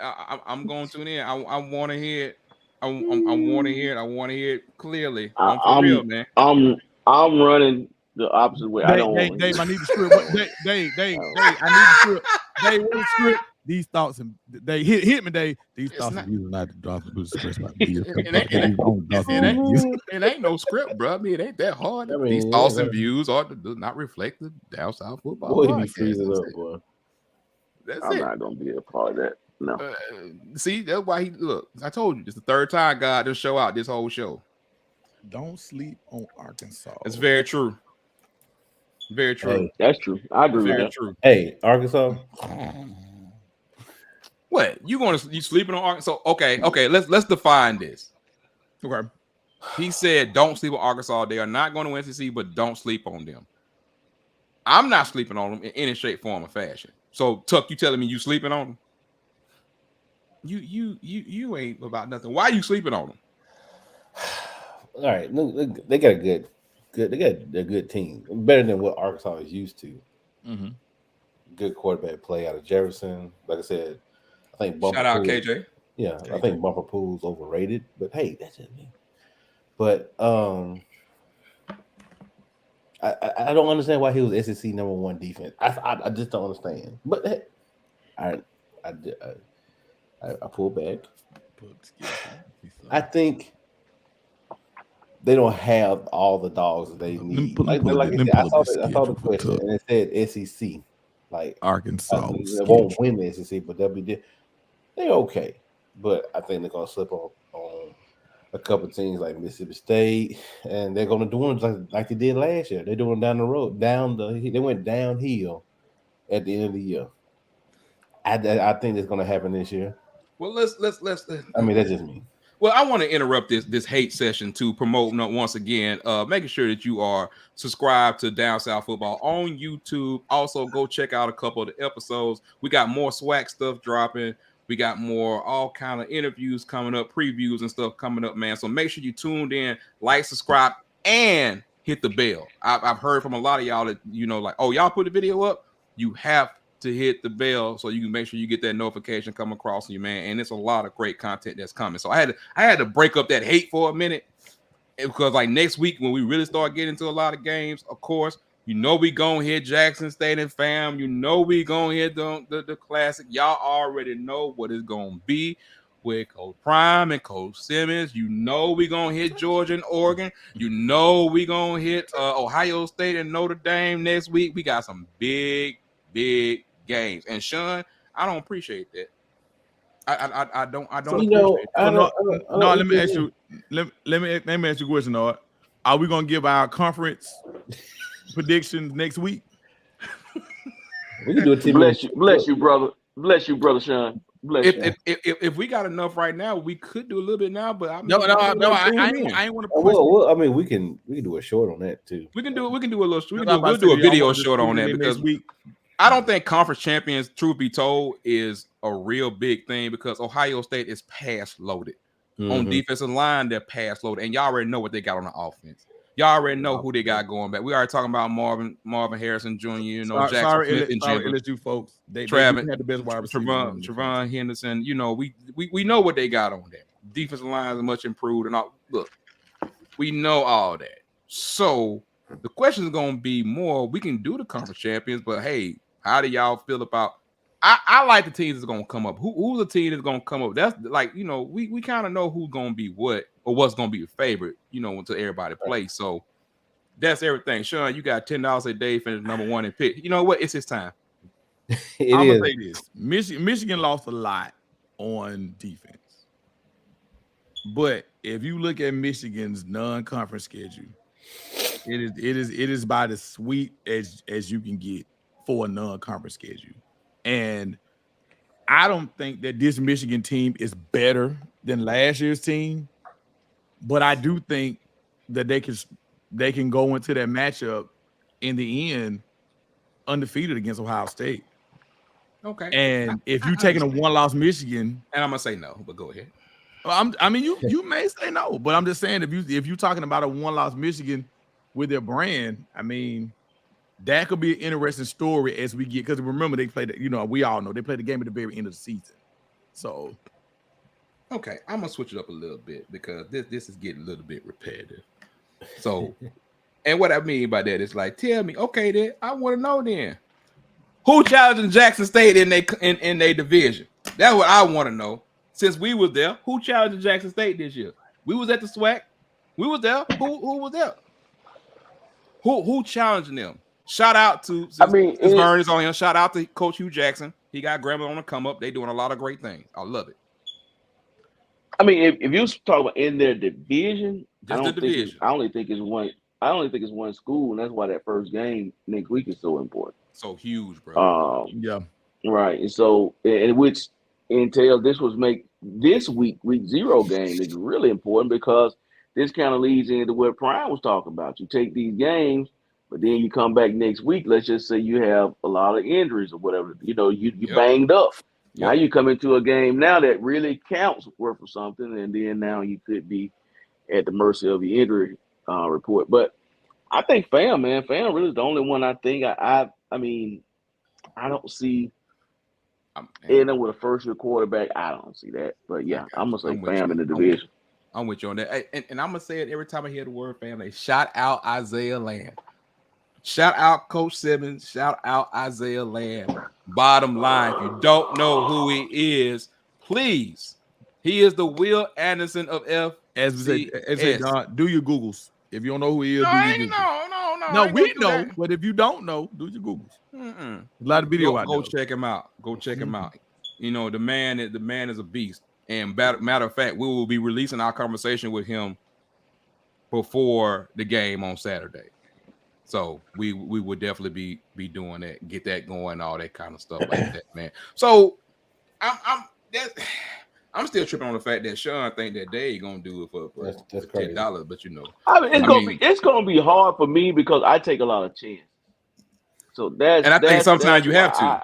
Speaker 1: I'm going to tune in. I want to hear it. I want to hear it. I want to hear it clearly. For real, man.
Speaker 4: I'm running the opposite way. I don't want
Speaker 3: Dave, I need the script. Dave, I need the script. Dave, what is the script? These thoughts and they hit me, Dave. These thoughts and views are not the thoughts and views expressed by the DSF.
Speaker 1: It ain't no script, bro. I mean, it ain't that hard.
Speaker 2: I mean,
Speaker 1: these thoughts and views do not reflect the Down South Football
Speaker 2: Boy,
Speaker 1: Podcast.
Speaker 2: he freezing up, boy.
Speaker 1: I'm
Speaker 4: not gonna be a part of that. No.
Speaker 1: See, that's why he look. I told you, it's the third time God just show out this whole show.
Speaker 3: Don't sleep on Arkansas.
Speaker 1: It's very true. Very true.
Speaker 2: Hey,
Speaker 4: that's true. I agree with
Speaker 1: very
Speaker 4: that.
Speaker 1: true.
Speaker 2: Hey, Arkansas.
Speaker 1: What you sleeping on Arkansas? Okay. Let's define this.
Speaker 3: Okay.
Speaker 1: He said, "Don't sleep on Arkansas. They are not going to win SEC, but don't sleep on them." I'm not sleeping on them in any shape, form, or fashion. So, Tuck, you telling me you sleeping on them? You ain't about nothing. Why are you sleeping on them?
Speaker 2: All right, look, they got a good team, better than what Arkansas is used to.
Speaker 3: Mm-hmm.
Speaker 2: Good quarterback play out of Jefferson. Like I said, I think Bumper
Speaker 1: Shout out
Speaker 2: Pool,
Speaker 1: KJ.
Speaker 2: Yeah,
Speaker 1: KJ.
Speaker 2: I think Bumper Pool's overrated, but hey, that's just me. But I don't understand why he was SEC #1 defense. I just don't understand. But hey, I pull back. I think they don't have all the dogs that they need. I saw the question and it said SEC, like
Speaker 3: Arkansas.
Speaker 2: They won't win the SEC, but they're okay. But I think they're gonna slip on a couple of teams like Mississippi State, and they're gonna do them like they did last year. They're doing down the road, they went downhill at the end of the year. I think it's gonna happen this year.
Speaker 1: Well, let's.
Speaker 2: I mean, that's just me.
Speaker 1: Well, I want to interrupt this hate session to promote once again, making sure that you are subscribed to Down South Football on YouTube. Also, go check out a couple of the episodes. We got more swag stuff dropping. We got more all kind of interviews coming up, previews and stuff coming up, man. So make sure you tuned in, like, subscribe, and hit the bell. I've heard from a lot of y'all that, like, oh, y'all put the video up. You have to hit the bell so you can make sure you get that notification come across you, man. And it's a lot of great content that's coming. So I had to break up that hate for a minute, because like next week when we really start getting into a lot of games, of course, we gonna hit Jackson State and fam. We gonna hit the classic. Y'all already know what it's gonna be with Coach Prime and Coach Simmons. We gonna hit Georgia and Oregon. We gonna hit Ohio State and Notre Dame next week. We got some big games. And Sean, I don't appreciate that. I don't appreciate that.
Speaker 3: Let me ask you. Let me ask you a question. Are we gonna give our conference predictions next week?
Speaker 2: We can do it.
Speaker 4: Bless you, brother. Bless you, brother Sean. Bless you.
Speaker 1: If we got enough right now, we could do a little bit now. But I ain't want to.
Speaker 2: Well, I mean, we can do a short on that too.
Speaker 1: We can do a little. We'll do a video short on that, because I don't think conference champions, truth be told, is a real big thing, because Ohio State is pass loaded. On defensive line, they're pass loaded, and y'all already know what they got on the offense. Y'all already know who they got going back. We already talking about Marvin Harrison Jr. Jackson Smith and
Speaker 3: LSU folks. They had the best wide receiver.
Speaker 1: Trevon Henderson. We know what they got on there. Defensive line is much improved, and all. Look, we know all that. So the question is going to be more. We can do the conference champions, but hey, how do y'all feel about? I like the teams that's going to come up. Who's the team that's going to come up? That's like, we kind of know who's going to be what, or what's going to be a favorite, until everybody plays. So that's everything. Sean, you got $10 a day, finish #1 and pick. You know what? It's his time.
Speaker 3: I'm going to say this. Michigan lost a lot on defense, but if you look at Michigan's non-conference schedule, it is about as sweet as you can get for a non-conference schedule. And I don't think that this Michigan team is better than last year's team, but I do think that they can go into that matchup in the end undefeated against Ohio State.
Speaker 1: Okay.
Speaker 3: And if you're taking a one-loss Michigan,
Speaker 1: and I'm gonna say no, but go ahead.
Speaker 3: I mean, you may say no, but I'm just saying if you're talking about a one-loss Michigan with their brand, I mean, that could be an interesting story as we get, because remember they played, we all know they played the game at the very end of the season. So,
Speaker 1: okay, I'm gonna switch it up a little bit because this is getting a little bit repetitive. So, and what I mean by that is like, tell me, okay, then I want to know then, who challenging Jackson State in their division? That's what I want to know. Since we was there, who challenged Jackson State this year? We was at the SWAC. We was there. Who was there? Who challenging them? Shout out to since Vern is on here. Shout out to Coach Hugh Jackson. He got Grambling on the come up. They doing a lot of great things. I love it.
Speaker 4: I mean, if you talk about in their division, I only think it's one school, and that's why that first game next week is so important.
Speaker 1: So huge, bro.
Speaker 3: Yeah.
Speaker 4: Right. And so, and which entails this week 0 game is really important, because this kind of leads into what Prime was talking about. You take these games, but then you come back next week. Let's just say you have a lot of injuries or whatever. You banged up. Yep. Now you come into a game now that really counts for something, and then now you could be at the mercy of the injury report. But I think Fam really is the only one I think I mean, I don't see ending with a first-year quarterback. I don't see that. But yeah, I'm gonna say Fam in the division.
Speaker 1: I'm with you on that. And I'm gonna say it every time I hear the word family. Shout out Isaiah Land. Shout out Coach Simmons. Shout out Isaiah Land. Bottom line, if you don't know who he is, please. He is the Will Anderson of F.
Speaker 3: As we say, do your Googles. If you don't know who he is,
Speaker 1: no,
Speaker 3: do your Googles. No, we know, but if you don't know, do your Googles. A lot of video out there.
Speaker 1: Go check him out. Go check him out. The man is a beast. And matter of fact, we will be releasing our conversation with him before the game on Saturday. So we would definitely be doing that, get that going, all that kind of stuff like that, man. So I'm still tripping on the fact that Sean think that they ain't gonna do it for $10, but
Speaker 4: I mean, it's gonna be hard for me because I take a lot of chances. So I
Speaker 1: think sometimes you have to.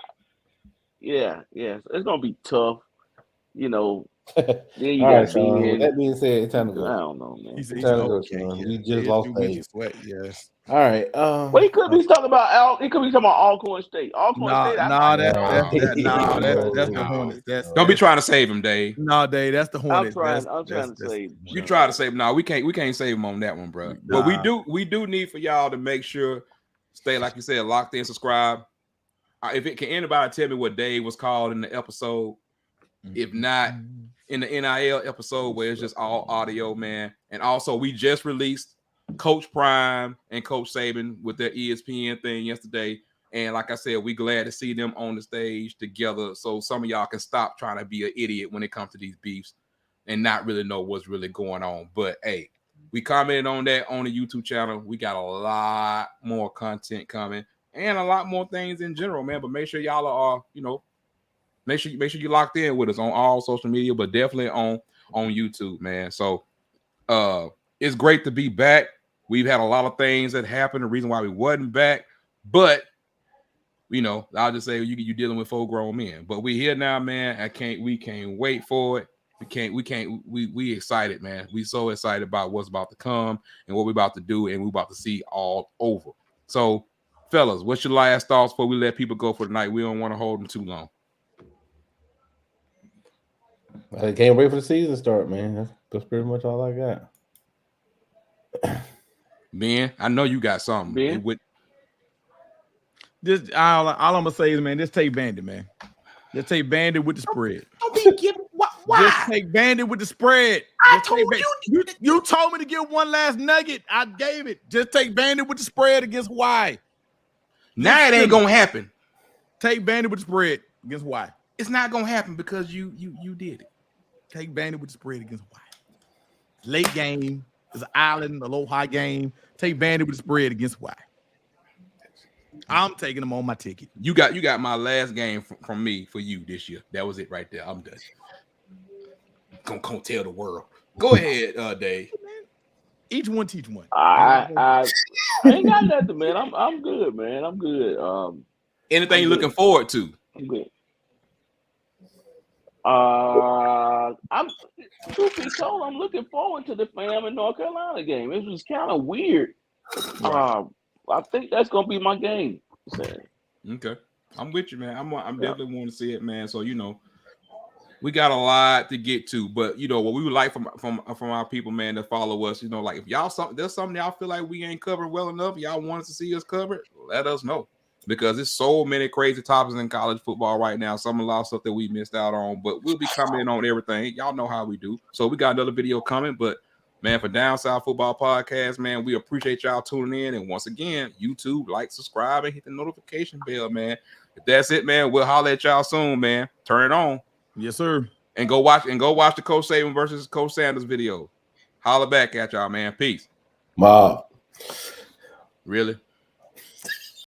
Speaker 4: It's gonna be tough.
Speaker 2: Then you got Sean. With that being said, it's time to go.
Speaker 4: I don't know, man.
Speaker 2: It's time to go, Sean. You just lost faith.
Speaker 3: Yes.
Speaker 2: All right.
Speaker 4: Well, he could be talking about Alcorn State. That's
Speaker 3: the Hornets.
Speaker 1: Don't be trying to save him, Dave.
Speaker 3: No, Dave, that's the Hornets.
Speaker 4: I'm trying to save him.
Speaker 1: You try to save him. No, we can't save him on that one, bro. But we do need for y'all to make sure, stay like you said, locked in, subscribe. Can anybody tell me what Dave was called in the episode? If not, in the NIL episode where it's just all audio, man. And also, we just released Coach Prime and Coach Saban with their ESPN thing yesterday. And like I said, we glad to see them on the stage together. So some of y'all can stop trying to be an idiot when it comes to these beefs and not really know what's really going on. But hey, we commented on that on the YouTube channel. We got a lot more content coming and a lot more things in general, man. But make sure y'all are, make sure you locked in with us on all social media, but definitely on YouTube, man. So it's great to be back. We've had a lot of things that happened, the reason why we wasn't back, but I'll just say you're dealing with full grown men. But we here now, man. We can't wait for it. We excited, man. We so excited about what's about to come and what we're about to do, and we're about to see all over. So, fellas, what's your last thoughts before we let people go for the night? We don't want to hold them too long.
Speaker 2: I can't wait for the season to start, man. That's pretty much all I got.
Speaker 1: Ben, I know you got something.
Speaker 4: Ben?
Speaker 3: Just all I'm gonna say is, man, just take Bandit, man. Just take Bandit with the spread.
Speaker 1: Why?
Speaker 3: Just take Bandit with the spread.
Speaker 1: I told you.
Speaker 3: You told me to get one last nugget. I gave it. Just take Bandit with the spread against Hawaii.
Speaker 1: Now it ain't gonna happen.
Speaker 3: Take Bandit with the spread against Hawaii.
Speaker 1: It's not gonna happen because you did it.
Speaker 3: Take Bandit with the spread against Hawaii. late game. It's an island, a low high game. Take Vandy with the spread against Y. I'm taking them on my ticket.
Speaker 1: You got my last game from me for you this year. That was it right there. I'm done. Gonna tell the world. Go ahead, Dave.
Speaker 3: Each one teach one.
Speaker 4: I ain't got nothing, man. I'm good, man. I'm good.
Speaker 1: Anything you looking forward to?
Speaker 4: I'm good. I'm truth be told, I'm looking forward to the Fam in North Carolina game. It was kind of weird. I think that's gonna be my game.
Speaker 1: Okay, I'm with you, man. I'm definitely want to see it, man. So we got a lot to get to, but what we would like from our people, man, that follow us. Like if there's something y'all feel like we ain't covered well enough, y'all want us to see us covered, let us know. Because there's so many crazy topics in college football right now. Some a lot of stuff that we missed out on, but we'll be coming in on everything. Y'all know how we do. So we got another video coming, but man, for Down South Football Podcast, man, we appreciate y'all tuning in. And once again, YouTube, like, subscribe, and hit the notification bell, man. If that's it, man, we'll holler at y'all soon, man. Turn it on.
Speaker 3: Yes, sir.
Speaker 1: And go watch the Coach Saban versus Coach Sanders video. Holler back at y'all, man. Peace.
Speaker 2: Mob.
Speaker 1: Really?